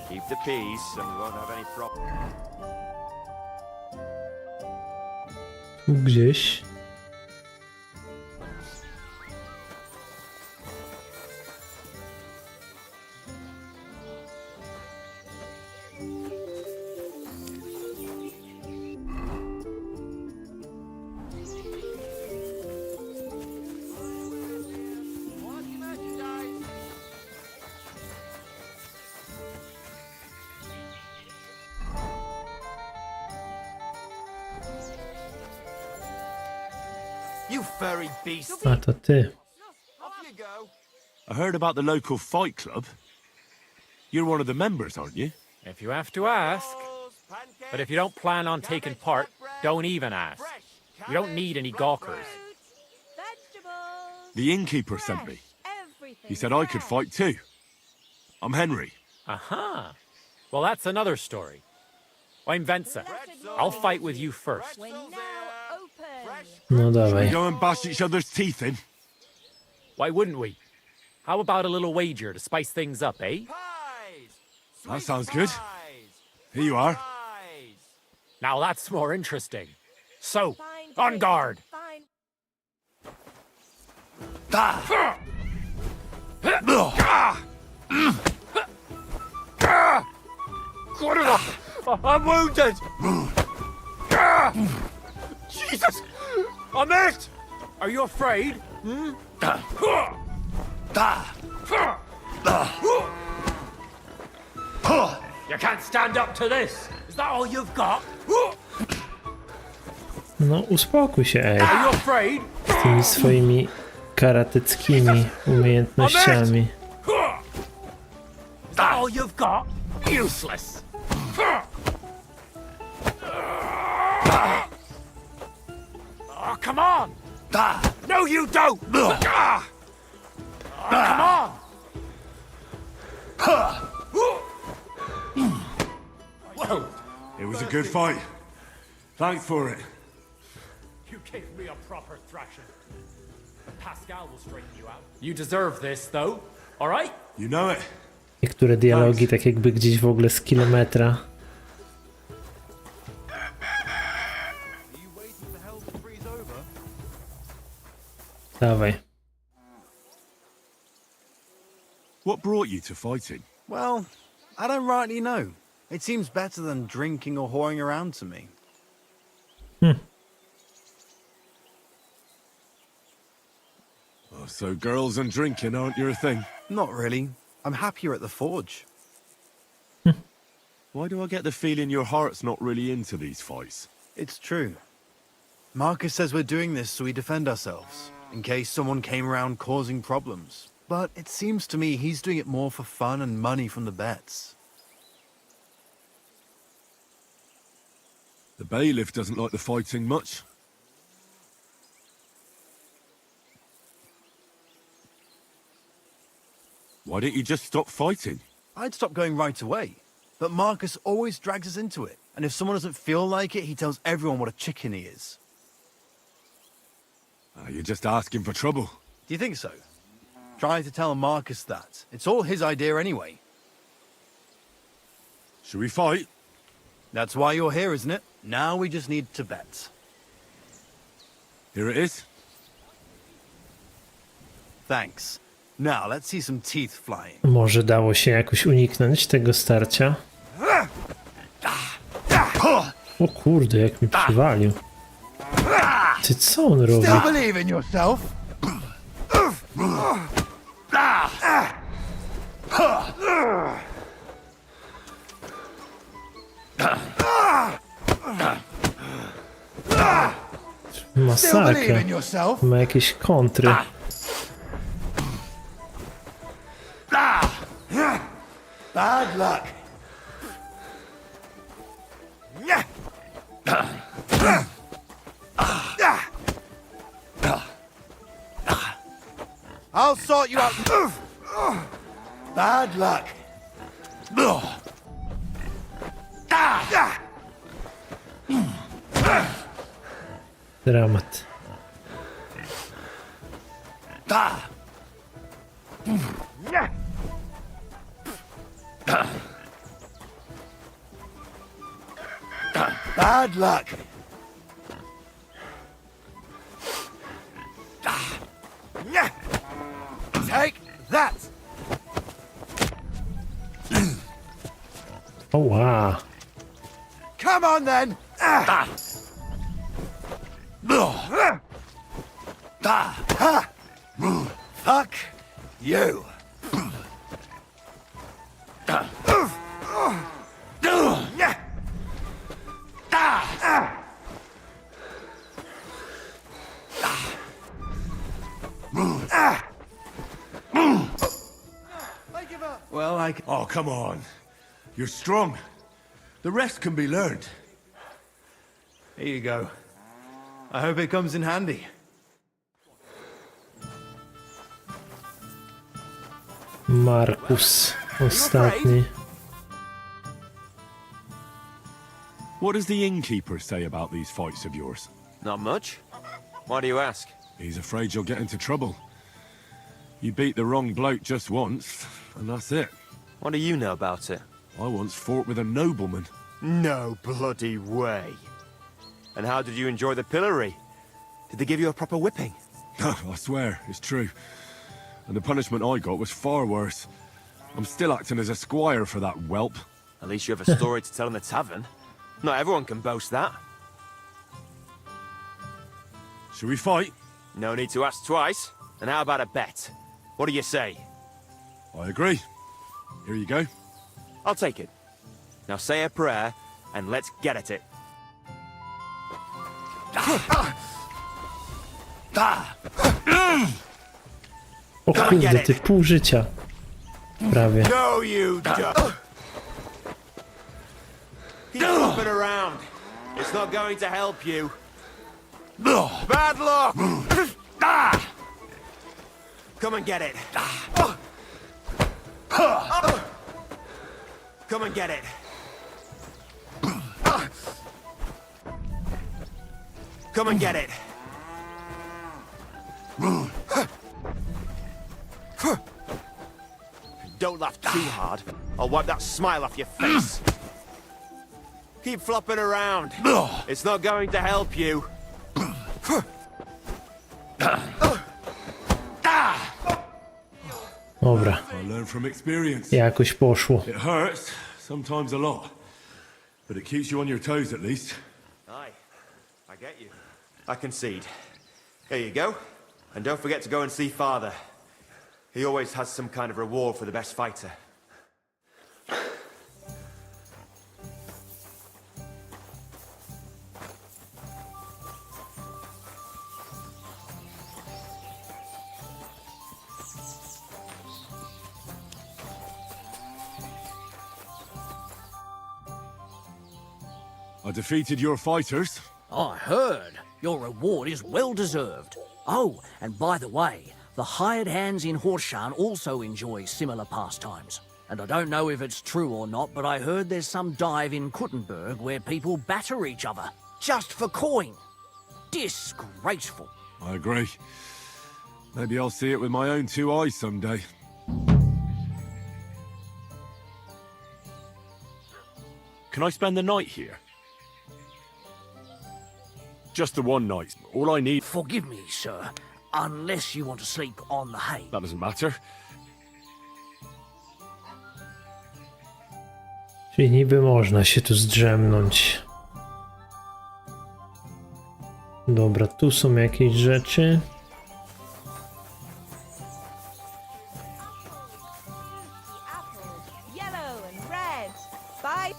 Keep the peace and we won't have any problems. Tu gdzieś. You furry beast. A to ty. Off you go. I heard about the local fight club. You're one of the members, aren't you? If you have to ask. But if you don't plan on taking part, don't even ask. We don't need any gawkers. Vegetables. The innkeeper sent me. Everything. He said I could fight too. I'm Henry. Aha. Well, that's another story. I'm Venza. I'll fight with you first. We're now open. No We dawaj. go and bash each other's teeth in. Why wouldn't we? How about a little wager to spice things up, eh? Pies. That Sweet sounds good. pies. Here you are. Pies. Now that's more interesting. So, Fine, on Dave. guard. Fine. I'm wounded! Jesus! I'm hurt! Are you afraid? You can't stand up to this! Is Is that all you've got? No uspokój się, ej. Are you afraid? Z tymi swoimi karateckimi umiejętnościami. Is that all you've got? Useless. Oh, come on! No, you don't! Oh, come on! Whoa! It was a good fight. Thanks for it. You gave me a proper thrashing. Pascal will straighten you out. You deserve this, though. All right? You know it. Niektóre dialogi tak jakby gdzieś w ogóle z kilometra. Dawaj. What brought you to fighting? Well, I don't rightly know. It seems better than drinking or whoring around to me. Oh, so girls and drinking aren't your thing? Not really. I'm happier at the forge. Why do I get the feeling your heart's not really into these fights? It's true. Marcus says we're doing this so we defend ourselves, in case someone came around causing problems. But it seems to me he's doing it more for fun and money from the bets. The bailiff doesn't like the fighting much. Why don't you just stop fighting? I'd stop going right away, but Marcus always drags us into it. And if someone doesn't feel like it, he tells everyone what a chicken he is. You're just asking for trouble. Do you think so? Try to tell Marcus that. It's all his idea anyway. Should we fight? That's why you're here, isn't it? Now we just need to bet. Here it is. Thanks. Now let's see some teeth flying. Może dało się jakoś uniknąć tego starcia? O kurde, jak mi przywalił. Ty, co on robi? Still believe in yourself? Still believe Masakra. in yourself? Ma jakieś kontry. Bad luck. I'll sort you out. Bad luck. Dramat. Bad luck. Take that. O wow. Come on then. Fuck you. Well, Oh, come on. You're strong. The rest can be learned. Here you go. I hope it comes in handy. Markus. Ostatni. What does the innkeeper say about these fights of yours? Not much. Why do you ask? He's afraid you'll get into trouble. You beat the wrong bloke just once, and that's it. What do you know about it? I once fought with a nobleman. No bloody way. And how did you enjoy the pillory? Did they give you a proper whipping? I swear, it's true. And the punishment I got was far worse. I'm still acting as a squire for that whelp. At least you have a story to tell in the tavern. Not everyone can boast that. Should we fight? No need to ask twice. And how about a bet? What do you say? I agree. Here you go. I'll take it. Now say a prayer, and let's get at it. O kurde, ty pół życia. Prawie. No, you duck! Keep flopping around. It's not going to help you. Bad luck! Come and get it. Come and get it. Come and get it. Don't laugh too hard. I'll wipe that smile off your face. Keep flopping around. It's not going to help you. Dobra. I learn from experience. Jakoś poszło. It hurts, sometimes a lot. But it keeps you on your toes at least. Aye, I get you. I concede. Here you go. And don't forget to go and see Father. He always has some kind of reward for the best fighter. I defeated your fighters. I heard. Your reward is well deserved. Oh, and by the way, the hired hands in Horshan also enjoy similar pastimes. And I don't know if it's true or not, but I heard there's some dive in Kuttenberg where people batter each other, just for coin. Disgraceful. I agree. Maybe I'll see it with my own two eyes someday. Can I spend the night here? Just the one night. All I need... Forgive me, sir, unless you want to sleep on the hay. That doesn't matter. Czyli niby można się tu zdrzemnąć. Dobra, tu są jakieś rzeczy. Yellow and red. Bye.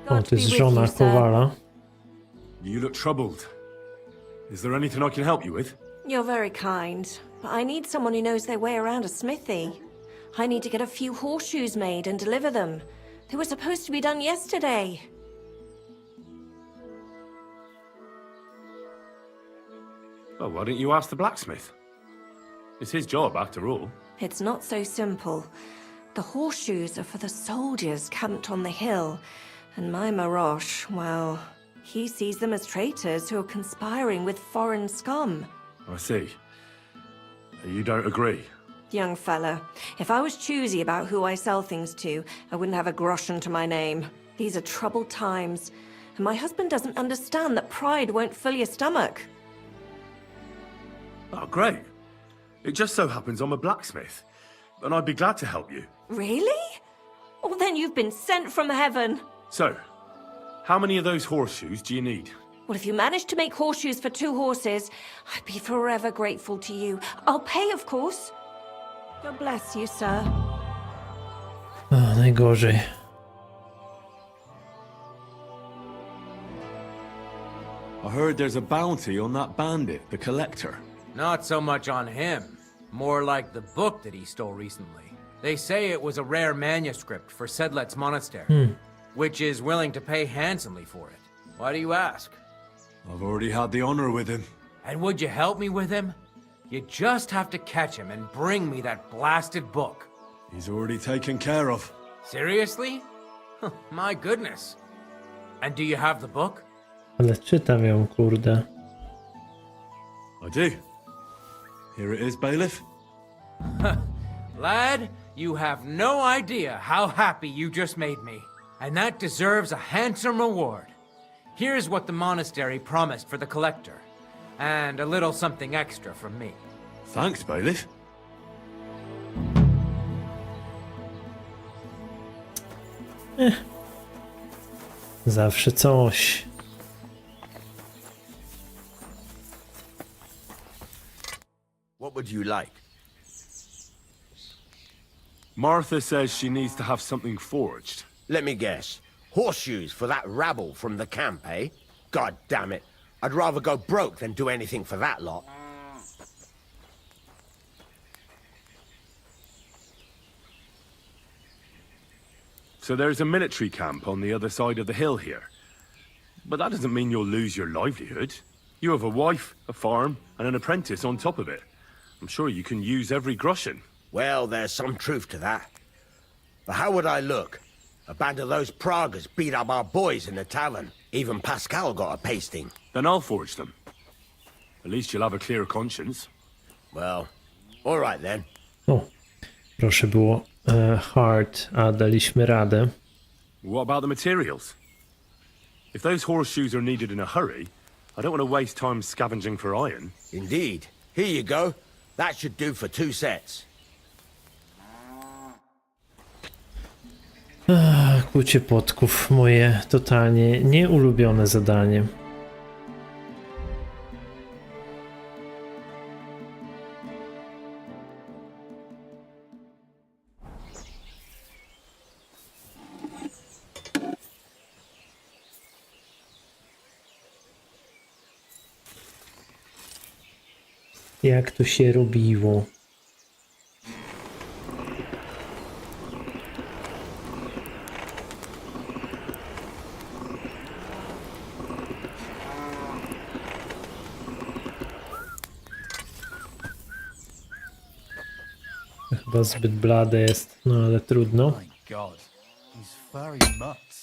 O, to jest żona Kowala. You look troubled. Is there anything I can help you with? You're very kind, but I need someone who knows their way around a smithy. I need to get a few horseshoes made and deliver them. They were supposed to be done yesterday. Well, why don't you ask the blacksmith? It's his job, after all. It's not so simple. The horseshoes are for the soldiers camped on the hill, and my Marosh, well, he sees them as traitors who are conspiring with foreign scum. I see. You don't agree? Young fella, if I was choosy about who I sell things to, I wouldn't have a groschen to my name. These are troubled times, and my husband doesn't understand that pride won't fill your stomach. Oh, great. It just so happens I'm a blacksmith, and I'd be glad to help you. Really? Well, then you've been sent from heaven. So, how many of those horseshoes do you need? Well, if you manage to make horseshoes for 2 horses, I'd be forever grateful to you. I'll pay, of course. God bless you, sir. A, najgorzej. I heard there's a bounty on that bandit, the collector. Not so much on him. More like the book that he stole recently. They say it was a rare manuscript for Sedlet's monastery, which is willing to pay handsomely for it. Why do you ask? I've already had the honor with him. And would you help me with him? You just have to catch him and bring me that blasted book. He's already taken care of. Seriously? My goodness. And do you have the book? Ale czytam ją, kurde. I do. Here it is, bailiff. Lad, you have no idea how happy you just made me. And that deserves a handsome reward. Here's what the monastery promised for the collector. And a little something extra from me. Thanks, bailiff. Zawsze coś. What would you like? Martha says she needs to have something forged. Let me guess. Horseshoes for that rabble from the camp, eh? God damn it. I'd rather go broke than do anything for that lot. So there's a military camp on the other side of the hill here. But that doesn't mean you'll lose your livelihood. You have a wife, a farm, and an apprentice on top of it. I'm sure you can use every groschen. Well, there's some truth to that. But how would I look? A band of those Pragas beat up our boys in the tavern. Even Pascal got a pasting. Then I'll forge them. At least you'll have a clear conscience. Well, all right then. O, proszę było hard, a daliśmy radę. What about the materials? If those horseshoes are needed in a hurry, I don't want to waste time scavenging for iron. Indeed. Here you go. That should do for 2 sets. Kucie płotków, moje totalnie nieulubione zadanie. Jak to się robiło? Chyba zbyt blade jest, no ale trudno. My God, he's very nuts.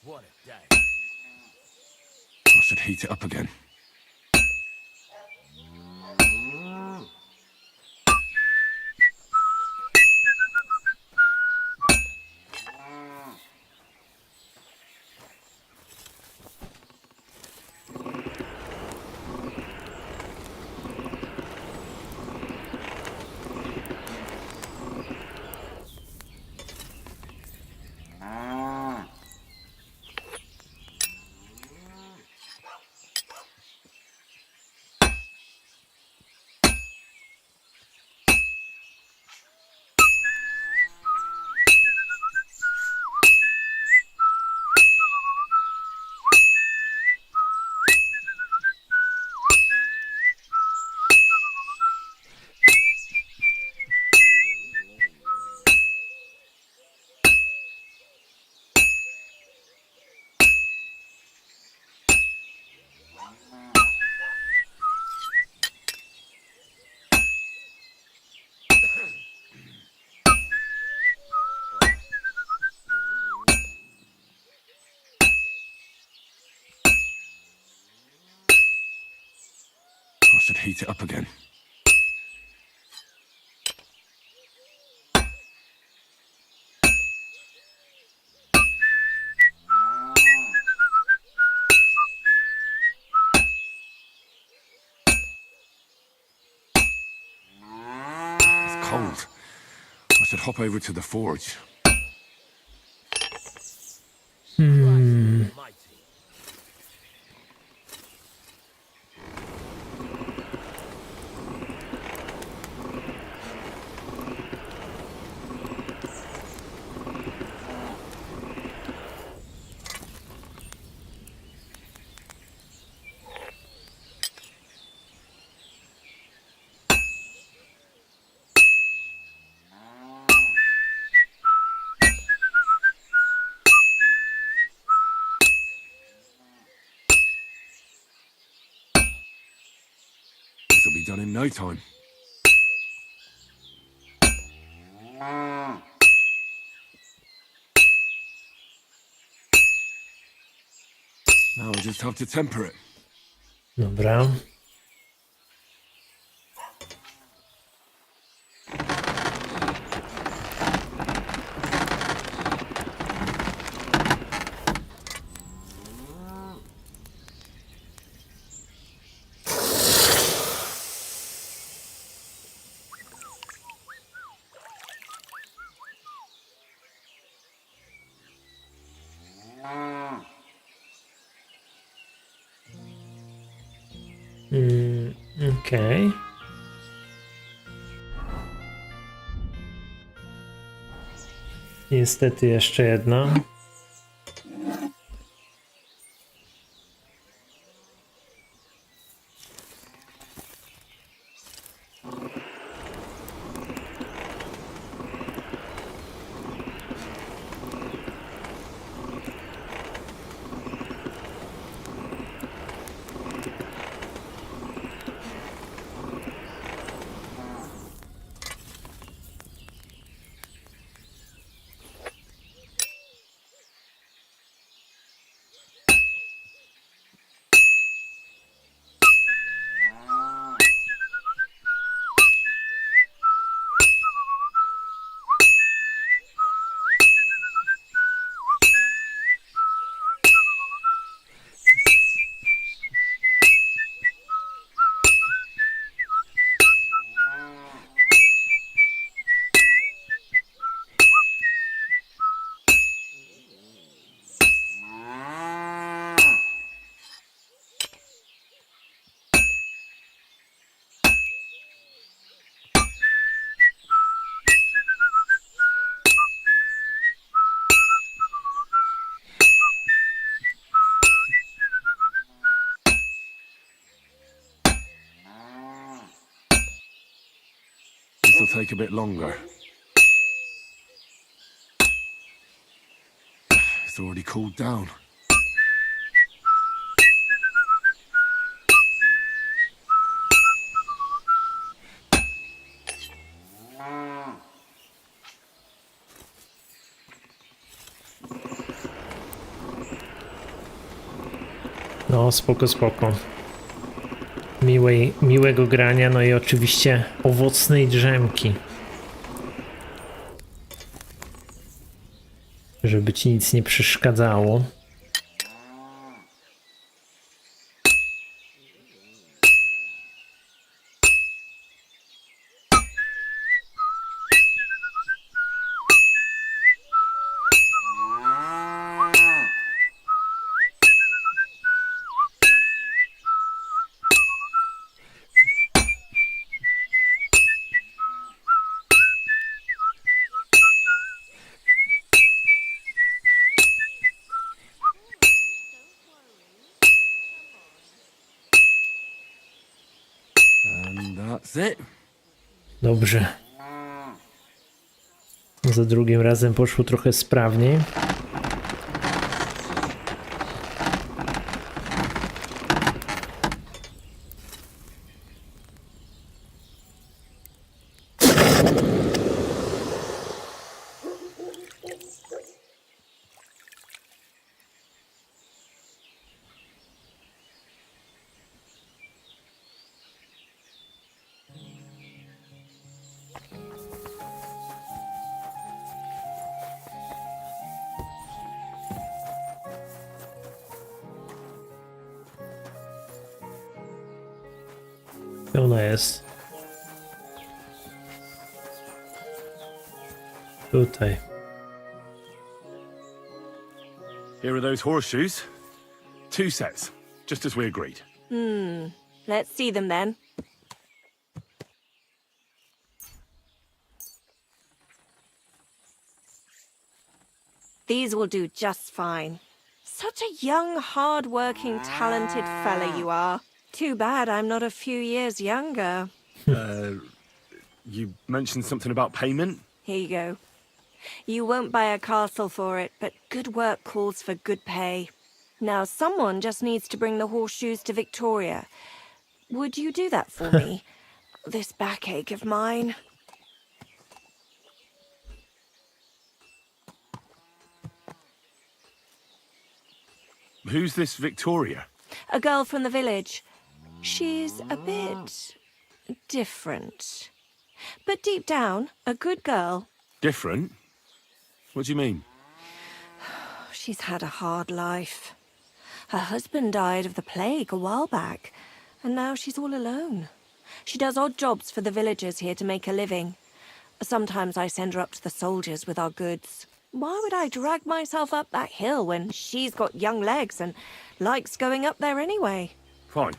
What a day. I should heat it up again. I should heat it up again. It's cold. I should hop over to the forge. This'll be done in no time. Now I just have to temper it. Dobra. Okej. Niestety jeszcze jedna. This'll take a bit longer. It's already cooled down. No, spoko, spoko. Miłego grania, no i oczywiście owocnej drzemki. Żeby ci nic nie przeszkadzało. That's it. Dobrze. Za drugim razem poszło trochę sprawniej. Ona jest. Tutaj. Here are those horseshoes. 2 sets, just as we agreed. Let's see them then. These will do just fine. Such a young, hard-working, talented fella you are. Too bad I'm not a few years younger. You mentioned something about payment? Here you go. You won't buy a castle for it, but good work calls for good pay. Now, someone just needs to bring the horseshoes to Victoria. Would you do that for me? This backache of mine. Who's this Victoria? A girl from the village. She's a bit different. But deep down, a good girl. Different? What do you mean? She's had a hard life. Her husband died of the plague a while back, and now she's all alone. She does odd jobs for the villagers here to make a living. Sometimes I send her up to the soldiers with our goods. Why would I drag myself up that hill when she's got young legs and likes going up there anyway? Fine.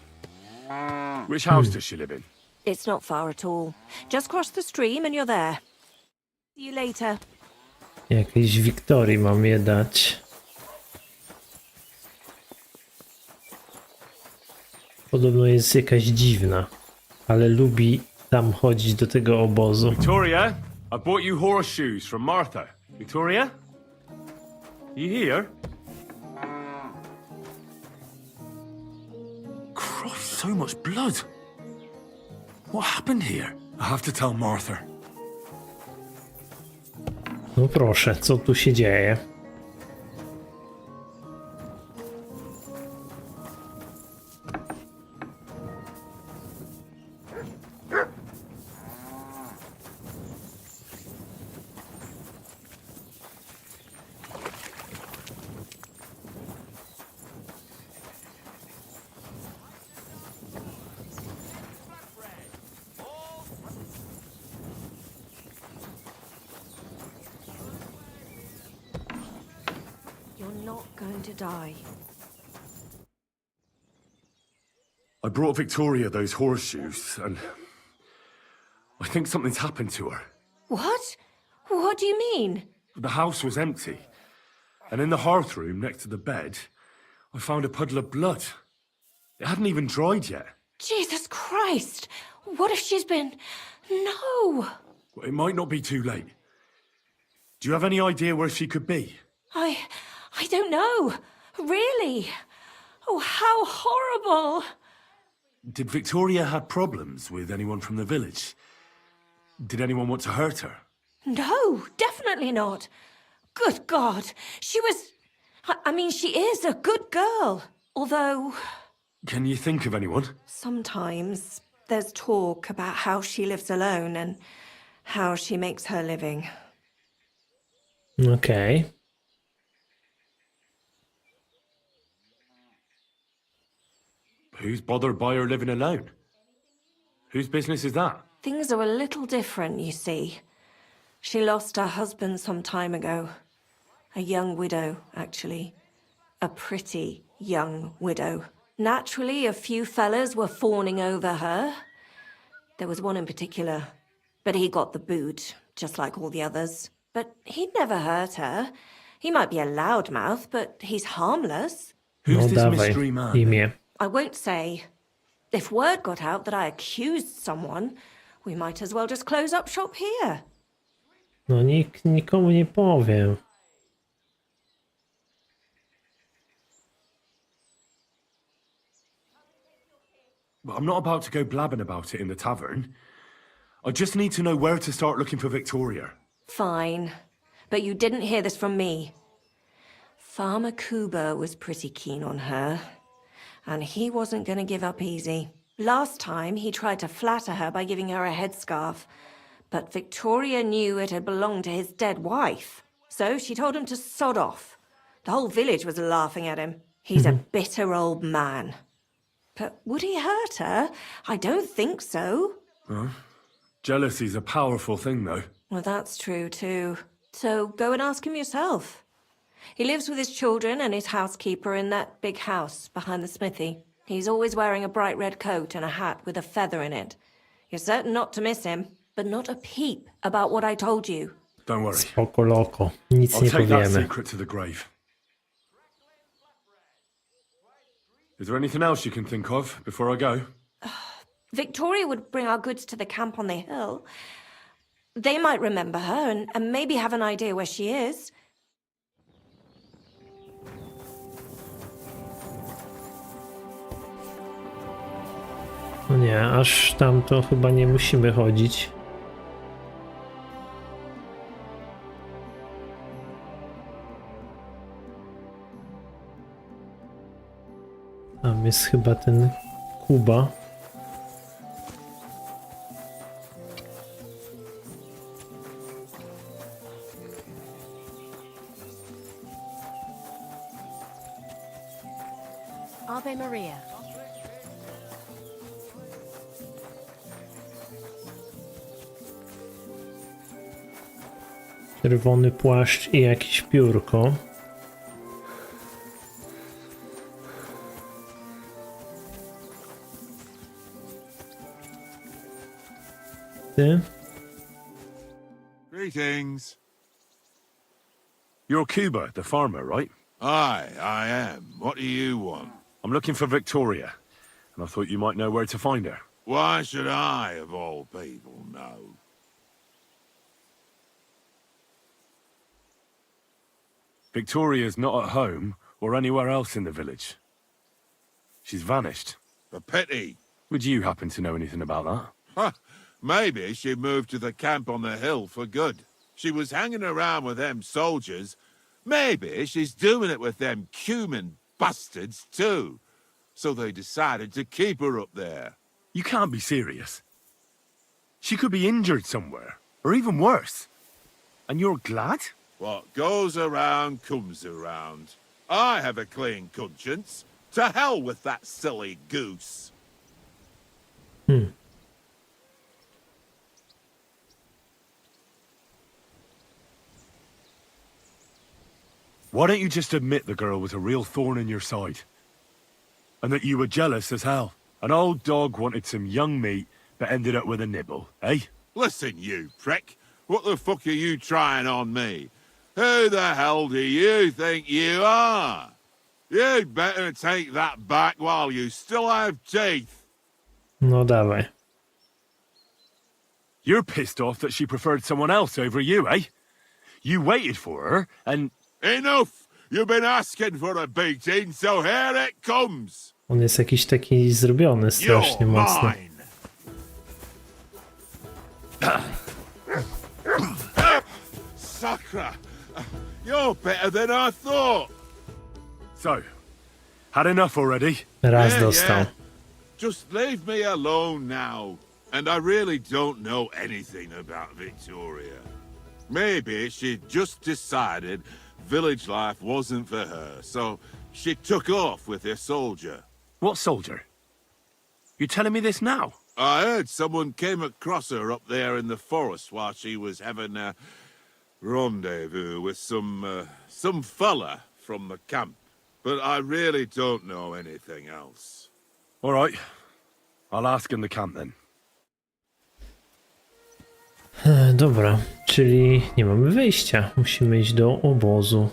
Which house does she live in? It's not far at all. Just cross the stream and you're there. See you later. Jakiejś Wiktorii mam je dać. Podobno jest jakaś dziwna, ale lubi tam chodzić do tego obozu. Victoria, I bought you horseshoes from Martha. Victoria? You here? Christ, so much blood. What happened here? I have to tell Martha. No proszę, co tu się dzieje? You're not going to die. I brought Victoria those horseshoes, and I think something's happened to her. What? What do you mean? The house was empty, and in the hearth room next to the bed, I found a puddle of blood. It hadn't even dried yet. Jesus Christ! What if she's been... No! Well, it might not be too late. Do you have any idea where she could be? I don't know. Really? Oh, how horrible! Did Victoria have problems with anyone from the village? Did anyone want to hurt her? No, definitely not. Good God. She was... I mean, she is a good girl. Although... Can you think of anyone? Sometimes there's talk about how she lives alone and how she makes her living. Okej. Who's bothered by her living alone? Whose business is that? Things are a little different, you see. She lost her husband some time ago. A young widow, actually. A pretty young widow. Naturally, a few fellas were fawning over her. There was one in particular. But he got the boot, just like all the others. But he'd never hurt her. He might be a loudmouth, but he's harmless. No Who's this dawaj mystery man? imię. I won't say. If word got out that I accused someone, we might as well just close up shop here. No nikomu nie powiem. Well, I'm not about to go blabbing about it in the tavern. I just need to know where to start looking for Victoria. Fine. But you didn't hear this from me. Farmer Kuba was pretty keen on her. And he wasn't going to give up easy. Last time, he tried to flatter her by giving her a headscarf. But Victoria knew it had belonged to his dead wife. So she told him to sod off. The whole village was laughing at him. He's a bitter old man. But would he hurt her? I don't think so. Huh? Jealousy's a powerful thing, though. Well, that's true, too. So go and ask him yourself. He lives with his children and his housekeeper in that big house behind the smithy. He's always wearing a bright red coat and a hat with a feather in it. You're certain not to miss him, but not a peep about what I told you. Don't worry. Spoko loko. Nic I'll nie take that powiemy. secret to the grave. Is there anything else you can think of before I go? Victoria would bring our goods to the camp on the hill. They might remember her and maybe have an idea where she is. No nie, aż tam to chyba nie musimy chodzić. Tam jest chyba ten Kuba. Ave Maria. Czerwony płaszcz i jakieś piórko. Ty? Greetings. You're Cuba, the farmer, right? Aye, I am. What do you want? I'm looking for Victoria, and I thought you might know where to find her. Why should I, of all people, know? Victoria's not at home or anywhere else in the village. She's vanished. A pity. Would you happen to know anything about that? Huh. Maybe she moved to the camp on the hill for good. She was hanging around with them soldiers. Maybe she's doing it with them cumin bastards too. So they decided to keep her up there. You can't be serious. She could be injured somewhere, or even worse. And you're glad? What goes around comes around. I have a clean conscience. To hell with that silly goose. Why don't you just admit the girl was a real thorn in your side? And that you were jealous as hell? An old dog wanted some young meat, but ended up with a nibble, eh? Listen, you prick. What the fuck are you trying on me? Who the hell do you think you are? You'd better take that back while you still have teeth. No dawaj. You're pissed off that she preferred someone else over you, eh? You waited for her, and... Enough! You've been asking for a beating, so here it comes. On jest jakiś taki zrobiony strasznie mocno. Sakra! You're better than I thought. So, had enough already? Raz dostał. Just leave me alone now. And I really don't know anything about Victoria. Maybe she just decided village life wasn't for her, so she took off with her soldier. What soldier? You're telling me this now? I heard someone came across her up there in the forest while she was having a rendezvous with some fella from the camp. But I really don't know anything else. All right. I'll ask in the camp then. Dobra, czyli nie mamy wyjścia. Musimy iść do obozu.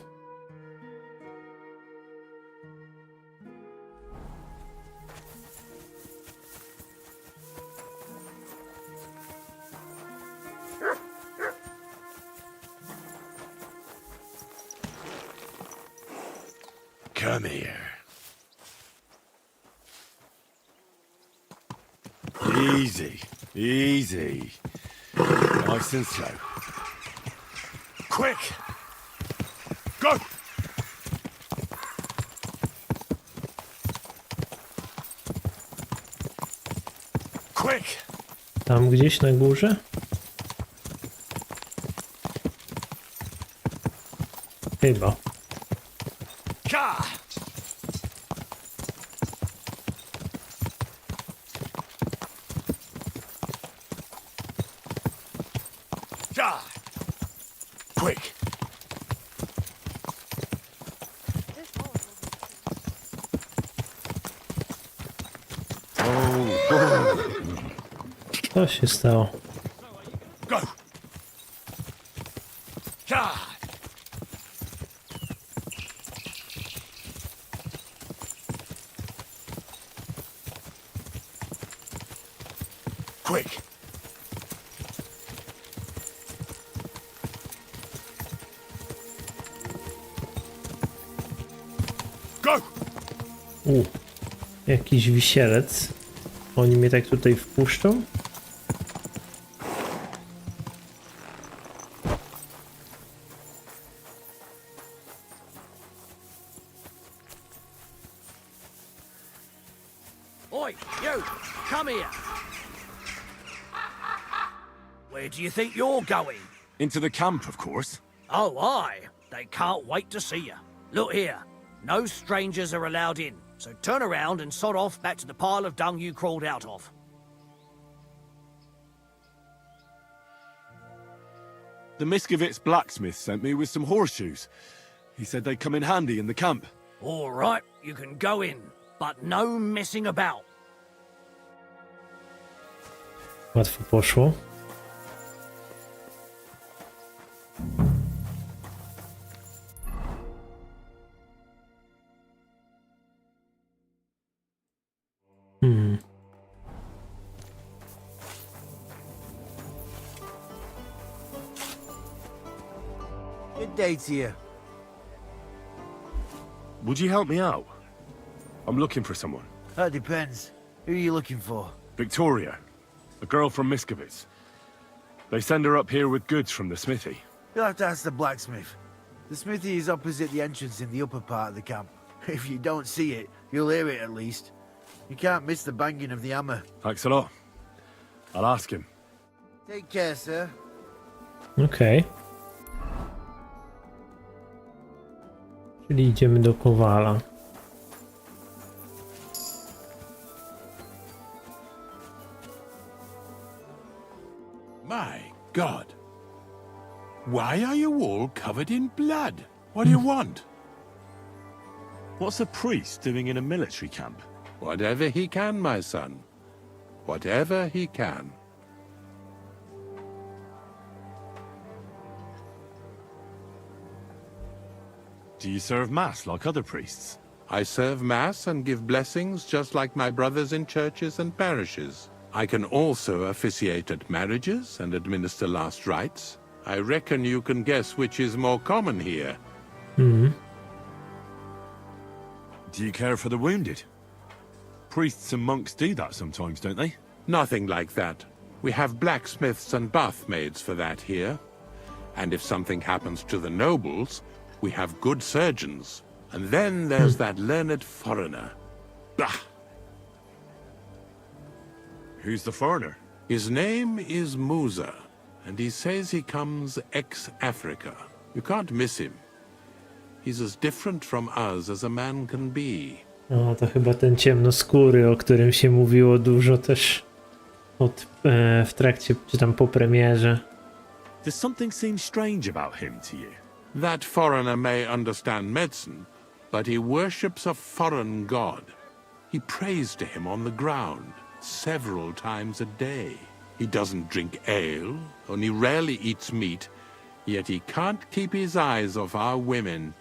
Come here. Easy, easy. Nice and slow. Quick! Go! Quick! Tam gdzieś na górze? Chyba. Quick! Co się stało? Go! Quick! Go! Jakiś wisielec. Oni mnie tak tutaj wpuszczą? Oi, you! Come here! Where do you think you're going? Into the camp, of course. Oh, aye. They can't wait to see you. Look here. No strangers are allowed in, so turn around and sod off back to the pile of dung you crawled out of. The Miskovitz blacksmith sent me with some horseshoes. He said they'd come in handy in the camp. All right, you can go in, but no messing about. Łatwo poszło. Good day to you. Would you help me out? I'm looking for someone. That depends. Who are you looking for? Victoria, a girl from Miskovitz. They send her up here with goods from the smithy. You'll have to ask the blacksmith. The smithy is opposite the entrance in the upper part of the camp. If you don't see it, you'll hear it at least. You can't miss the banging of the hammer. Thanks a lot. I'll ask him. Take care, sir. Okej. Czyli idziemy do Kowala. My God. Why are you all covered in blood? What do you want? What's a priest doing in a military camp? Whatever he can, my son. Whatever he can. Do you serve mass like other priests? I serve Mass and give blessings just like my brothers in churches and parishes. I can also officiate at marriages and administer last rites. I reckon you can guess which is more common here. Mhm. Do you care for the wounded? Priests and monks do that sometimes, don't they? Nothing like that. We have blacksmiths and bathmaids for that here. And if something happens to the nobles, we have good surgeons. And then there's that learned foreigner. Bah! Who's the foreigner? His name is Musa, and he says he comes ex-Africa. You can't miss him. He's as different from us as a man can be. O, to chyba ten ciemnoskóry, o którym się mówiło dużo też w trakcie, czy tam po premierze. Does something seem strange about him to you? That foreigner may understand medicine, but he worships a foreign god. He prays to him on the ground several times a day. He doesn't drink ale, only rarely eats meat, yet he can't keep his eyes off our women.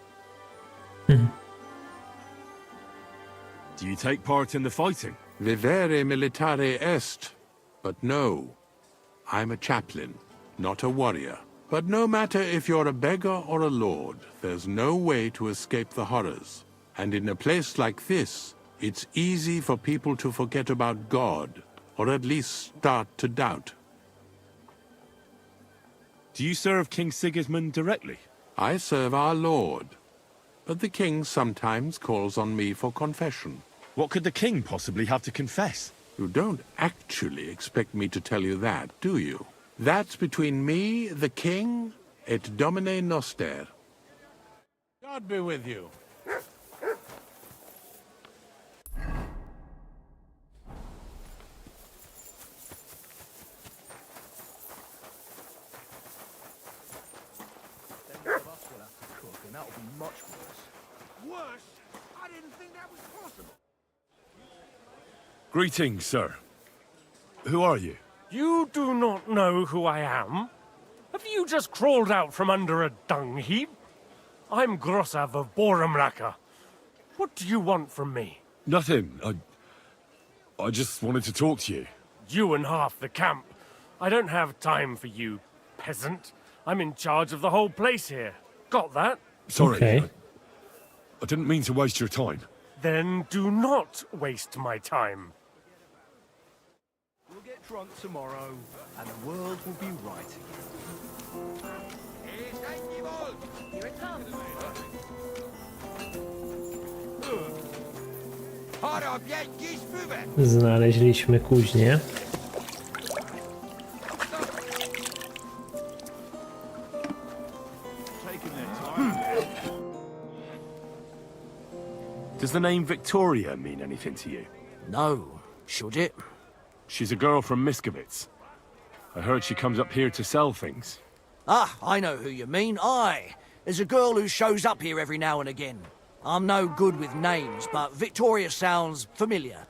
Do you take part in the fighting? Vivere militare est. But no, I'm a chaplain, not a warrior. But no matter if you're a beggar or a lord, there's no way to escape the horrors. And in a place like this, it's easy for people to forget about God, or at least start to doubt. Do you serve King Sigismund directly? I serve our Lord, but the king sometimes calls on me for confession. What could the king possibly have to confess? You don't actually expect me to tell you that, do you? That's between me, the king, et Domine Noster. God be with you. Worse? I didn't think that was possible. Greetings, sir. Who are you? You do not know who I am? Have you just crawled out from under a dung heap? I'm Grossav of Borumraka. What do you want from me? Nothing. I just wanted to talk to you. You and half the camp. I don't have time for you, peasant. I'm in charge of the whole place here. Got that? Sorry. Okay. I didn't mean to waste your time. Then do not waste my time. We'll get drunk tomorrow, and the world will be right again. Here it comes. Znaleźliśmy kuźnię. Does the name Victoria mean anything to you? No. Should it? She's a girl from Miskovitz. I heard she comes up here to sell things. Ah, I know who you mean. Aye. There's a girl who shows up here every now and again. I'm no good with names, but Victoria sounds familiar.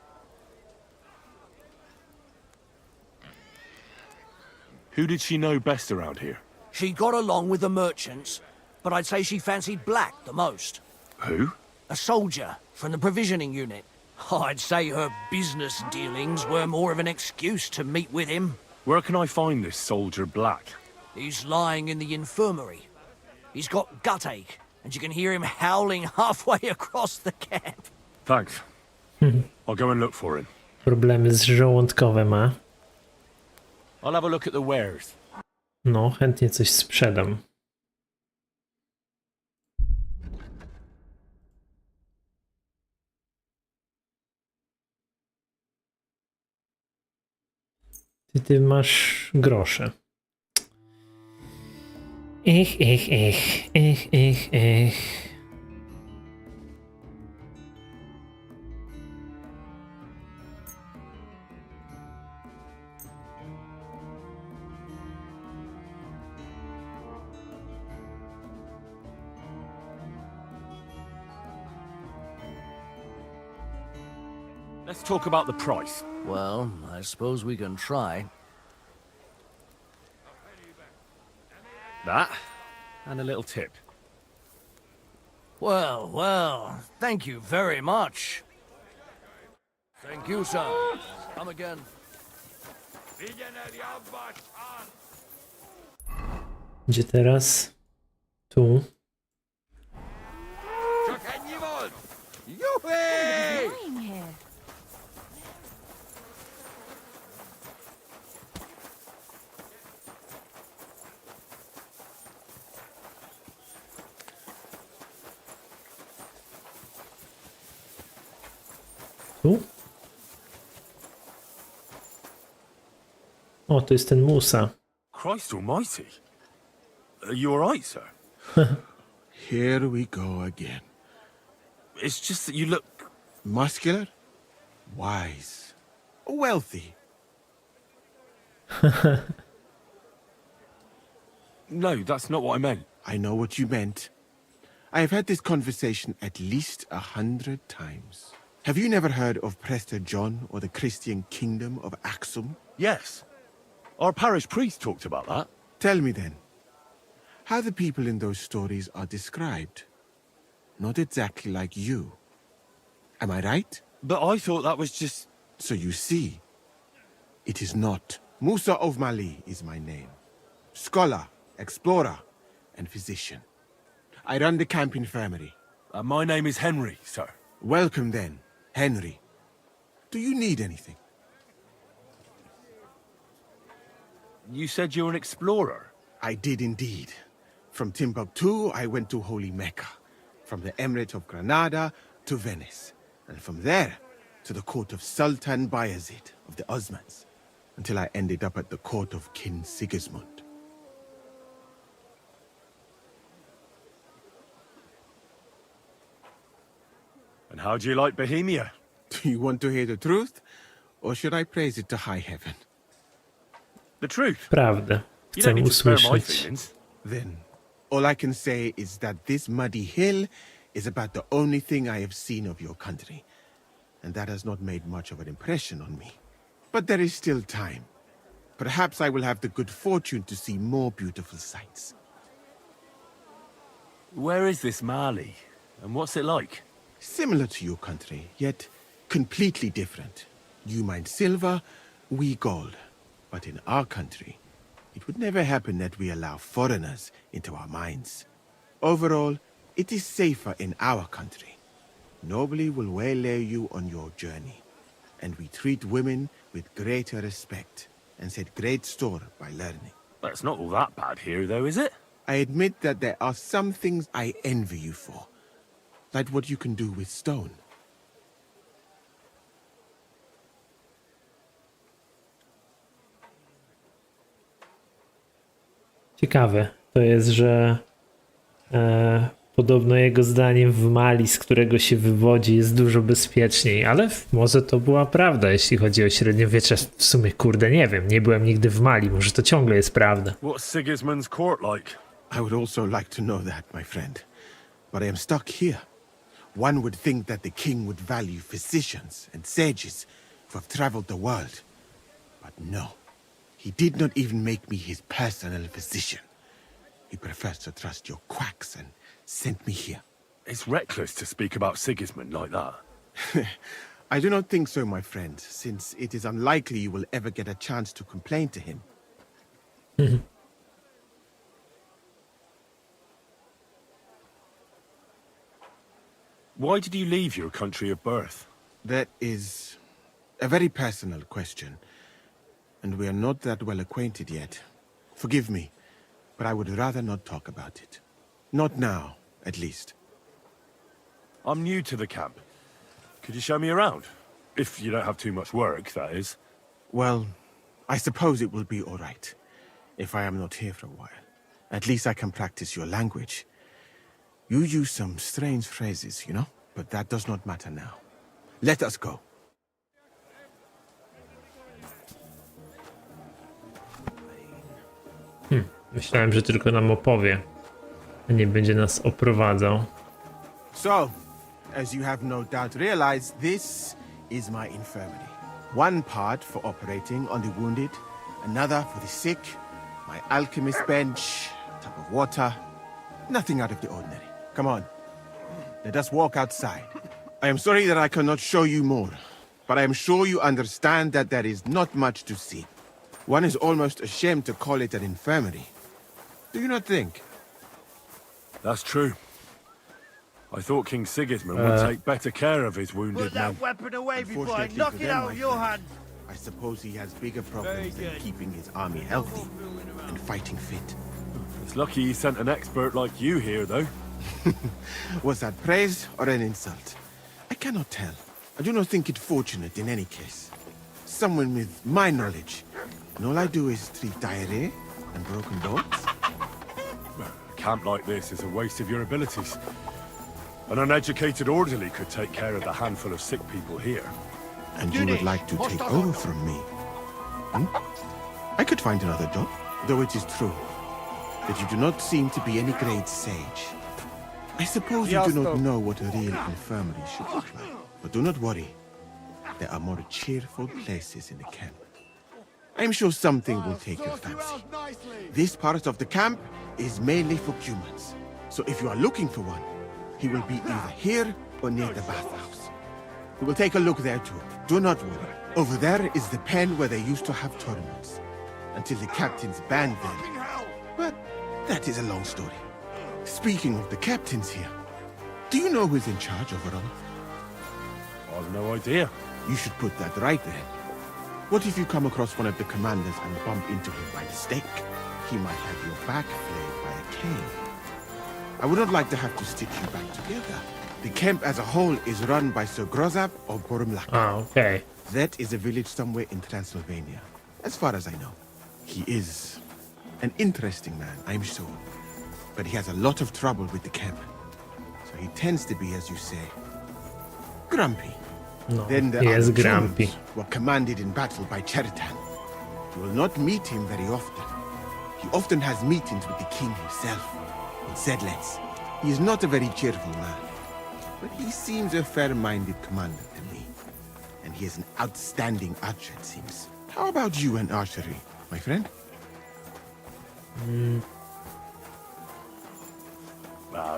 Who did she know best around here? She got along with the merchants, but I'd say she fancied Black the most. Who? A soldier from the provisioning unit. I'd say her business dealings were more of an excuse to meet with him. Where can I find this soldier Black? He's lying in the infirmary. He's got gut ache, and you can hear him howling halfway across the camp. Thanks. I'll go and look for him. Problemy z żołądkowem ma. I'll have a look at the wares. No, chętnie coś sprzedam. Ty masz grosze. Ich. Let's talk about the price. Well, I suppose we can try. That, and a little tip. Well, thank you very much. Thank you, sir. Come again. Gdzie teraz? Tu. Lying here. Tu? O, to jest ten Musa. Christ almighty. Are you alright, sir? Here we go again. It's just that you look... Muscular, wise, wealthy. No, that's not what I meant. I know what you meant. I have had this conversation at least 100 times. Have you never heard of Prester John or the Christian kingdom of Axum? Yes. Our parish priest talked about that. Tell me then, how the people in those stories are described. Not exactly like you. Am I right? But I thought that was just... So you see, it is not. Musa of Mali is my name. Scholar, explorer, and physician. I run the camp infirmary. My name is Henry, sir. Welcome then, Henry. Do you need anything? You said you're an explorer. I did indeed. From Timbuktu, I went to Holy Mecca. From the Emirate of Granada to Venice. And from there to the court of Sultan Bayezid of the Osmans. Until I ended up at the court of King Sigismund. And how do you like Bohemia? Do you want to hear the truth? Or should I praise it to high heaven? The truth. Prawdę. You Chcę don't need to spare my usłyszeć. feelings. Then, all I can say is that this muddy hill is about the only thing I have seen of your country. And that has not made much of an impression on me. But there is still time. Perhaps I will have the good fortune to see more beautiful sights. Where is this Mali? And what's it like? Similar to your country, yet completely different. You mine silver, we gold. But in our country, it would never happen that we allow foreigners into our mines. Overall, it is safer in our country. Nobody will waylay you on your journey. And we treat women with greater respect and set great store by learning. But it's not all that bad here, though, is it? I admit that there are some things I envy you for. Like what you can do with stone. Ciekawe to jest, że podobno jego zdaniem w Mali, z którego się wywodzi, jest dużo bezpieczniej, ale może to była prawda, jeśli chodzi o średniowiecze. W sumie, kurde, nie wiem, nie byłem nigdy w Mali, może to ciągle jest prawda. What's Sigismund's court like? I would also like to know that, my friend. But I am stuck here. One would think that the king would value physicians and sages who have traveled the world. But no. He did not even make me his personal physician. He prefers to trust your quacks and sent me here. It's reckless to speak about Sigismund like that. I do not think so, my friend, since it is unlikely you will ever get a chance to complain to him. Why did you leave your country of birth? That is a very personal question, and we are not that well acquainted yet. Forgive me, but I would rather not talk about it. Not now, at least. I'm new to the camp. Could you show me around? If you don't have too much work, that is. Well, I suppose it will be all right, if I am not here for a while. At least I can practice your language. You use some strange phrases, you know? But that does not matter now. Let us go. Myślałem, że tylko nam opowie, a nie będzie nas oprowadzał. So, as you have no doubt realized, this is my infirmary. One part for operating on the wounded, another for the sick, my alchemist bench, a tub of water. Nothing out of the ordinary. Come on. Let us walk outside. I am sorry that I cannot show you more, but I am sure you understand that there is not much to see. One is almost ashamed to call it an infirmary. Do you not think? That's true. I thought King Sigismund would take better care of his wounded Put that men. weapon away before I Unfortunately knock for it them, out my of your friend, hand. I suppose he has bigger problems than good. keeping his army healthy and fighting fit. It's lucky he sent an expert like you here, though. Was that praise or an insult? I cannot tell. I do not think it fortunate in any case. Someone with my knowledge, and all I do is treat diarrhea and broken bones. A camp like this is a waste of your abilities. An uneducated orderly could take care of the handful of sick people here. And you would like to take over from me? I could find another job, though it is true that you do not seem to be any great sage. I suppose you do not know what a real infirmary should look like. But do not worry. There are more cheerful places in the camp. I am sure something will take your fancy. This part of the camp is mainly for humans. So if you are looking for one, he will be either here or near the bathhouse. We will take a look there too. Do not worry. Over there is the pen where they used to have tournaments. Until the captains banned them. But that is a long story. Speaking of the captains here, do you know who's in charge overall? I've no idea. You should put that right then. What if you come across one of the commanders and bump into him by mistake? He might have your back flayed by a cane. I would not like to have to stitch you back together. The camp as a whole is run by Sir Grozab or Borumlaka. Ah, okay. That is a village somewhere in Transylvania, as far as I know. He is an interesting man, I'm sure. But he has a lot of trouble with the camp. So he tends to be, as you say, grumpy. No, Then there he are is the grumpy. Germans, who are commanded in battle by Cheritan. You will not meet him very often. He often has meetings with the king himself in Sedlets. He is not a very cheerful man, but he seems a fair-minded commander to me. And he is an outstanding archer, it seems. How about you and archery, my friend?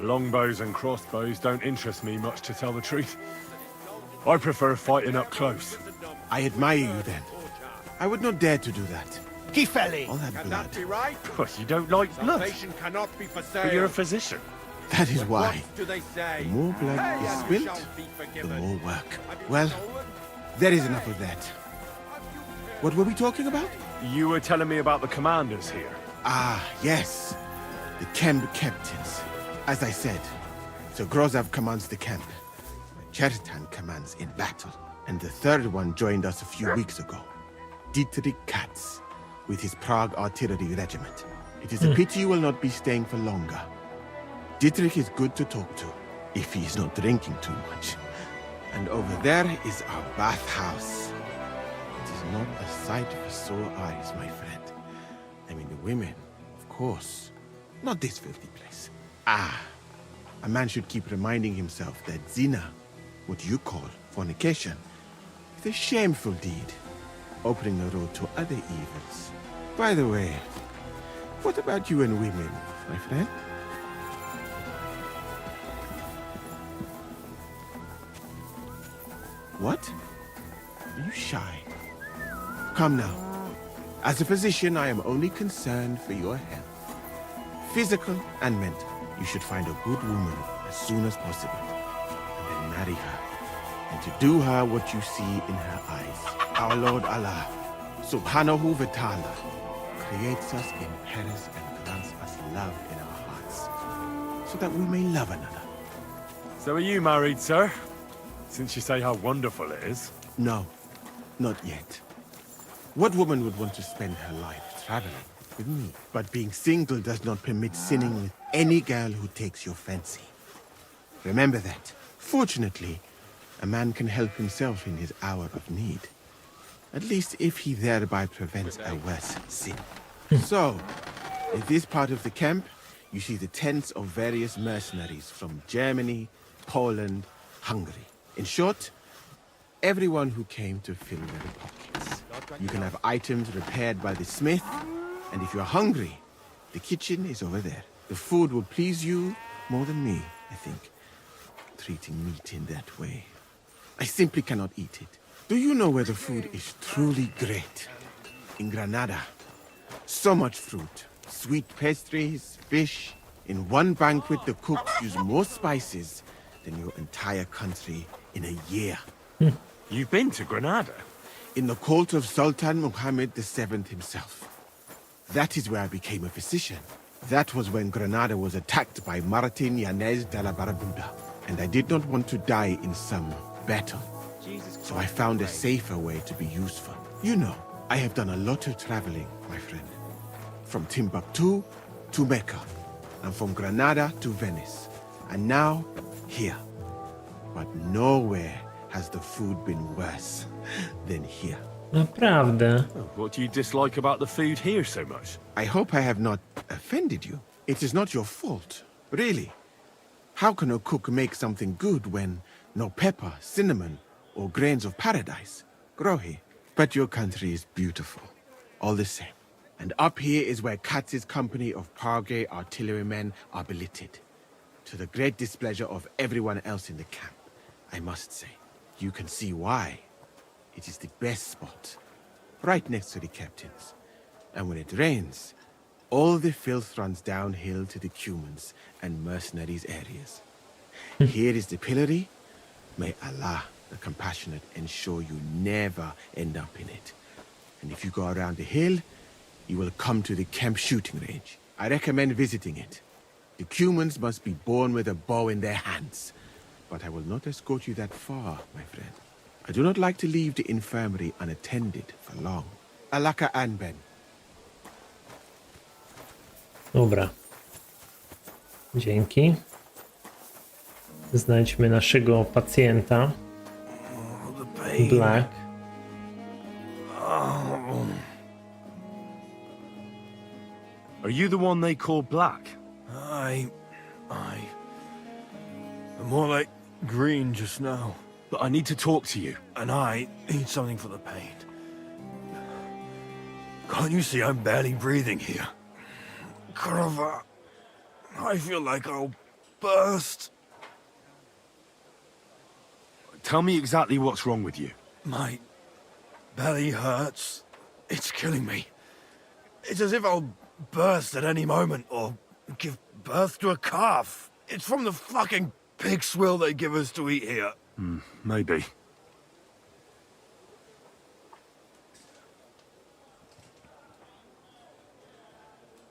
Longbows and crossbows don't interest me much, to tell the truth. I prefer fighting up close. I admire you then. I would not dare to do that. Kifeli! All that blood. That be right? But you don't like blood. Salvation cannot be for sale. But you're a physician. That is why. What do they say? The more blood Hey, is and you spilt, shall be the forgiven. more work. Well, there is enough of that. What were we talking about? You were telling me about the commanders here. Ah, yes. The camp captains. As I said, Sir Grozab commands the camp. Cheritan commands in battle. And the third one joined us a few weeks ago. Dietrich Katz, with his Prague artillery regiment. It is a pity you will not be staying for longer. Dietrich is good to talk to, if he is not drinking too much. And over there is our bathhouse. It is not a sight for sore eyes, my friend. I mean, the women, of course. Not this filthy place. Ah, a man should keep reminding himself that zina, what you call fornication, is a shameful deed, opening the road to other evils. By the way, what about you and women, my friend? What? Are you shy? Come now. As a physician, I am only concerned for your health. Physical and mental. You should find a good woman as soon as possible. And then marry her. And to do her what you see in her eyes. Our Lord Allah, Subhanahu wa Ta'ala, creates us in Paris and grants us love in our hearts. So that we may love another. So are you married, sir? Since you say how wonderful it is. No, not yet. What woman would want to spend her life traveling with me? But being single does not permit sinning with any girl who takes your fancy. Remember that. Fortunately, a man can help himself in his hour of need. At least if he thereby prevents a worse sin. So, in this part of the camp, you see the tents of various mercenaries from Germany, Poland, Hungary. In short, everyone who came to fill their pockets. You can have items repaired by the smith, and if you're hungry, the kitchen is over there. The food will please you more than me, I think. Treating meat in that way. I simply cannot eat it. Do you know where the food is truly great? In Granada. So much fruit, sweet pastries, fish. In one banquet, the cooks use more spices than your entire country in a year. You've been to Granada? In the court of Sultan Muhammad VII himself. That is where I became a physician. That was when Granada was attacked by Martin Yanez de la Barbuda. And I did not want to die in some battle. So I found a safer way to be useful. You know, I have done a lot of traveling, my friend. From Timbuktu to Mecca. And from Granada to Venice. And now, here. But nowhere has the food been worse than here. Naprawdę. What do you dislike about the food here so much? I hope I have not offended you. It is not your fault, really. How can a cook make something good when no pepper, cinnamon, or grains of paradise grow here? But your country is beautiful, all the same. And up here is where Katz's company of Parge artillerymen are billeted. To the great displeasure of everyone else in the camp, I must say. You can see why. It is the best spot, right next to the captains. And when it rains, all the filth runs downhill to the Cumans and mercenaries areas. Here is the pillory. May Allah, the compassionate, ensure you never end up in it. And if you go around the hill, you will come to the camp shooting range. I recommend visiting it. The Cumans must be born with a bow in their hands. But I will not escort you that far, my friend. I do not like to leave the infirmary unattended for long. Alaka Anben. Dobra. Dzięki. Znajdźmy naszego pacjenta. Black. Are you the one they call Black? I'm more like green just now. But I need to talk to you. And I need something for the pain. Can't you see I'm barely breathing here? Kurwa, I feel like I'll burst. Tell me exactly what's wrong with you. My belly hurts. It's killing me. It's as if I'll burst at any moment or give birth to a calf. It's from the fucking pig swill they give us to eat here. Maybe.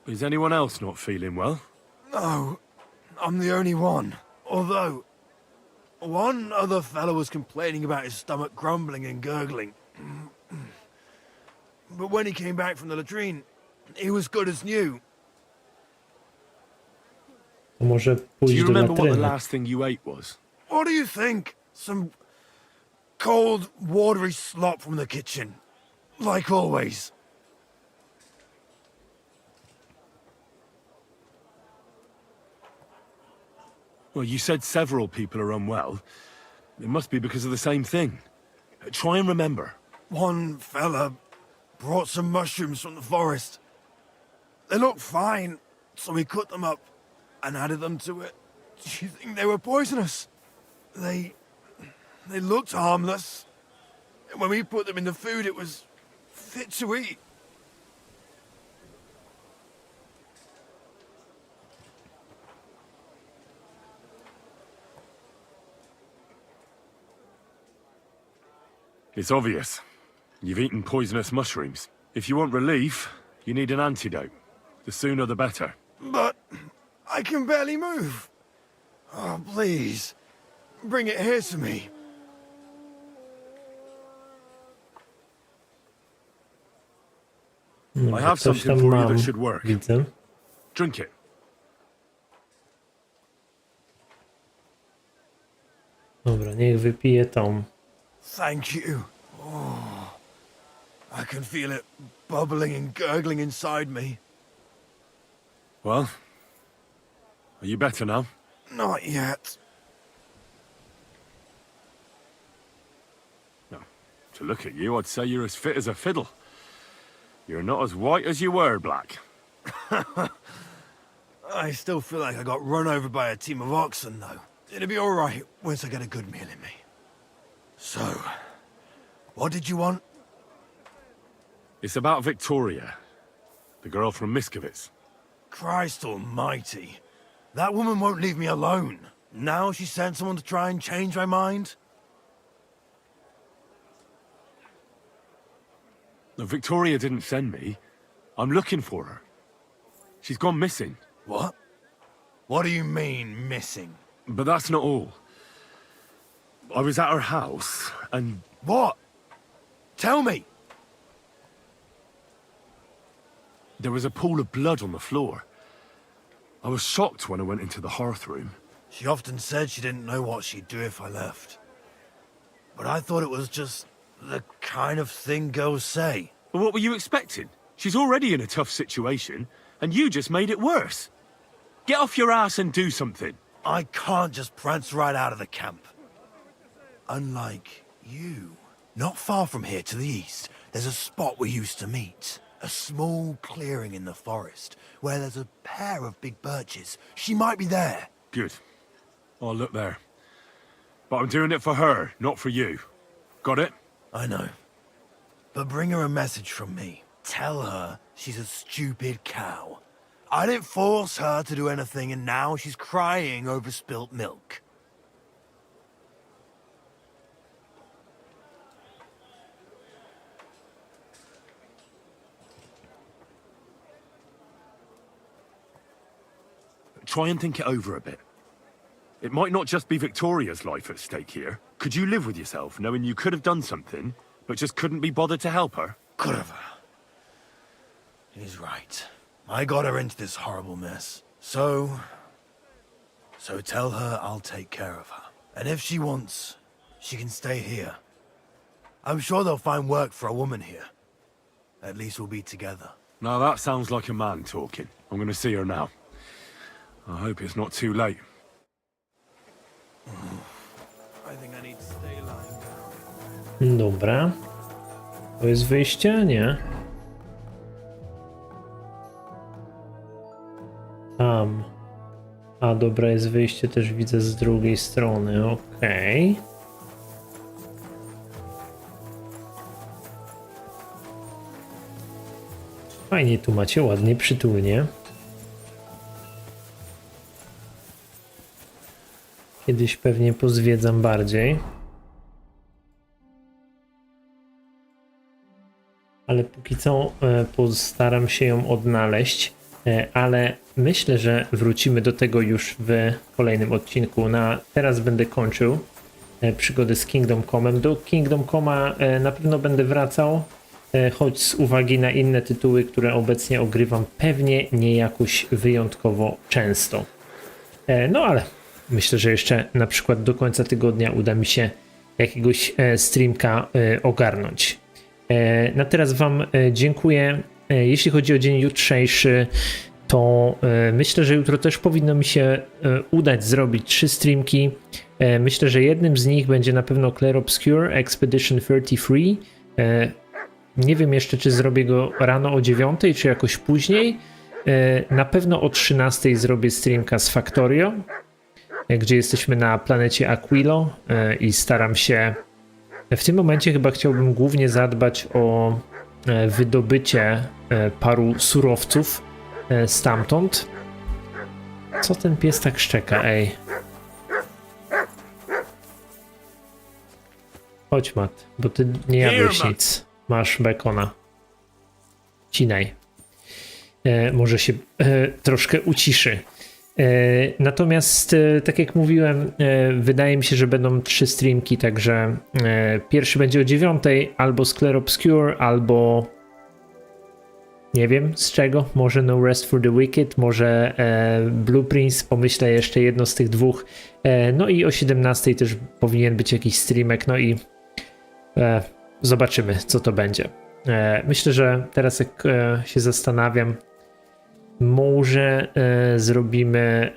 Is anyone else not feeling well? No, I'm the only one. Although, one other fellow was complaining about his stomach grumbling and gurgling. But when he came back from the latrine, he was good as new. Może Do pójść you do remember what the latryny. last thing you ate was? What do you think? Some cold, watery slop from the kitchen. Like always. Well, you said several people are unwell. It must be because of the same thing. Try and remember. One fella brought some mushrooms from the forest. They looked fine, so we cut them up and added them to it. Do you think they were poisonous? They looked harmless. When we put them in the food, it was fit to eat. It's obvious. You've eaten poisonous mushrooms. If you want relief, you need an antidote. The sooner the better. But I can barely move. Oh, please. Bring it here to me. I have Coś something tam for you mam, that should work. widzę. Drink it. Dobra, niech wypije tą. Thank you. Oh, I can feel it bubbling and gurgling inside me. Well, are you better now? Not yet. No. To look at you, I'd say you're as fit as a fiddle. You're not as white as you were, Black. I still feel like I got run over by a team of oxen, though. It'll be all right once I get a good meal in me. So, what did you want? It's about Victoria, the girl from Miskovitz. Christ almighty. That woman won't leave me alone. Now she sent someone to try and change my mind? No, Victoria didn't send me. I'm looking for her. She's gone missing. What? What do you mean, missing? But that's not all. I was at her house, and... What? Tell me! There was a pool of blood on the floor. I was shocked when I went into the hearth room. She often said she didn't know what she'd do if I left. But I thought it was just the kind of thing girls say. But what were you expecting? She's already in a tough situation, and you just made it worse. Get off your ass and do something. I can't just prance right out of the camp. Unlike you. Not far from here to the east, there's a spot we used to meet. A small clearing in the forest, where there's a pair of big birches. She might be there. Good. I'll look there. But I'm doing it for her, not for you. Got it? I know. But bring her a message from me. Tell her she's a stupid cow. I didn't force her to do anything, and now she's crying over spilt milk. Try and think it over a bit. It might not just be Victoria's life at stake here. Could you live with yourself, knowing you could have done something, but just couldn't be bothered to help her? Could have. He's right. I got her into this horrible mess. So tell her I'll take care of her. And if she wants, she can stay here. I'm sure they'll find work for a woman here. At least we'll be together. Now that sounds like a man talking. I'm gonna see her now. I hope it's not too late. I think I need to stay lying down. Dobra. To jest wyjście? Nie. Tam. A dobra, jest wyjście też widzę z drugiej strony. Okej. Fajnie tu macie, ładnie, przytulnie. Kiedyś pewnie pozwiedzam bardziej. Ale póki co postaram się ją odnaleźć. Ale myślę, że wrócimy do tego już w kolejnym odcinku. Teraz będę kończył przygody z Kingdom Come'em. Do Kingdom Come'a na pewno będę wracał, choć z uwagi na inne tytuły, które obecnie ogrywam, pewnie nie jakoś wyjątkowo często. No ale myślę, że jeszcze na przykład do końca tygodnia uda mi się jakiegoś streamka ogarnąć. Na teraz wam dziękuję. Jeśli chodzi o dzień jutrzejszy, to myślę, że jutro też powinno mi się udać zrobić 3 streamki. Myślę, że jednym z nich będzie na pewno Clair Obscure Expedition 33. Nie wiem jeszcze, czy zrobię go rano o 9, czy jakoś później. Na pewno o 13 zrobię streamka z Factorio, gdzie jesteśmy na planecie Aquilo i staram się... W tym momencie chyba chciałbym głównie zadbać o wydobycie paru surowców stamtąd. Co ten pies tak szczeka, ej? Chodź, Mat, bo ty nie jadłeś nic. Masz bekona. Cinaj. Może się troszkę uciszy. Natomiast, tak jak mówiłem, wydaje mi się, że będą 3 streamki, także pierwszy będzie o 9, albo z Clair Obscure, albo nie wiem z czego, może No Rest for the Wicked, może Blueprints, pomyślę jeszcze jedno z tych dwóch. No i o 17 też powinien być jakiś streamek, no i zobaczymy, co to będzie. Myślę, że teraz jak się zastanawiam, może zrobimy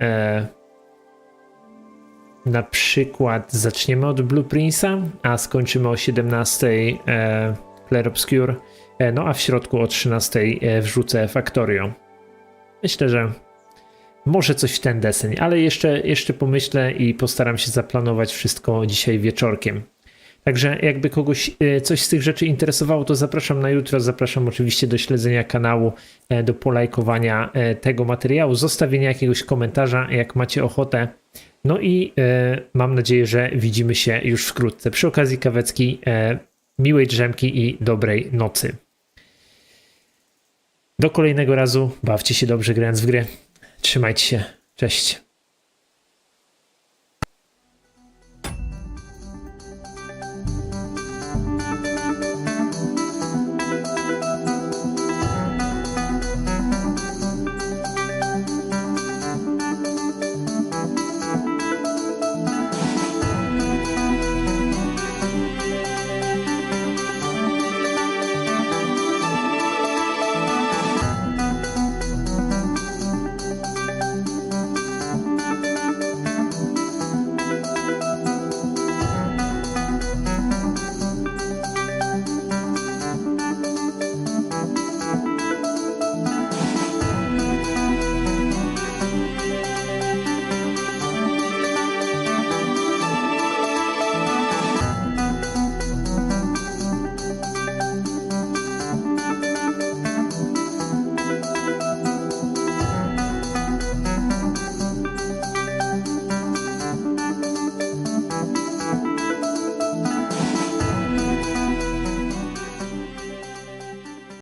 na przykład zaczniemy od Blueprintsa, a skończymy o 17 Clair Obscure, no a w środku o 13 wrzucę Factorio. Myślę, że może coś w ten deseń, ale jeszcze pomyślę i postaram się zaplanować wszystko dzisiaj wieczorkiem. Także jakby kogoś coś z tych rzeczy interesowało, to zapraszam na jutro. Zapraszam oczywiście do śledzenia kanału, do polajkowania tego materiału, zostawienia jakiegoś komentarza, jak macie ochotę. No i mam nadzieję, że widzimy się już wkrótce. Przy okazji kawecki, miłej drzemki i dobrej nocy. Do kolejnego razu. Bawcie się dobrze grając w gry. Trzymajcie się. Cześć.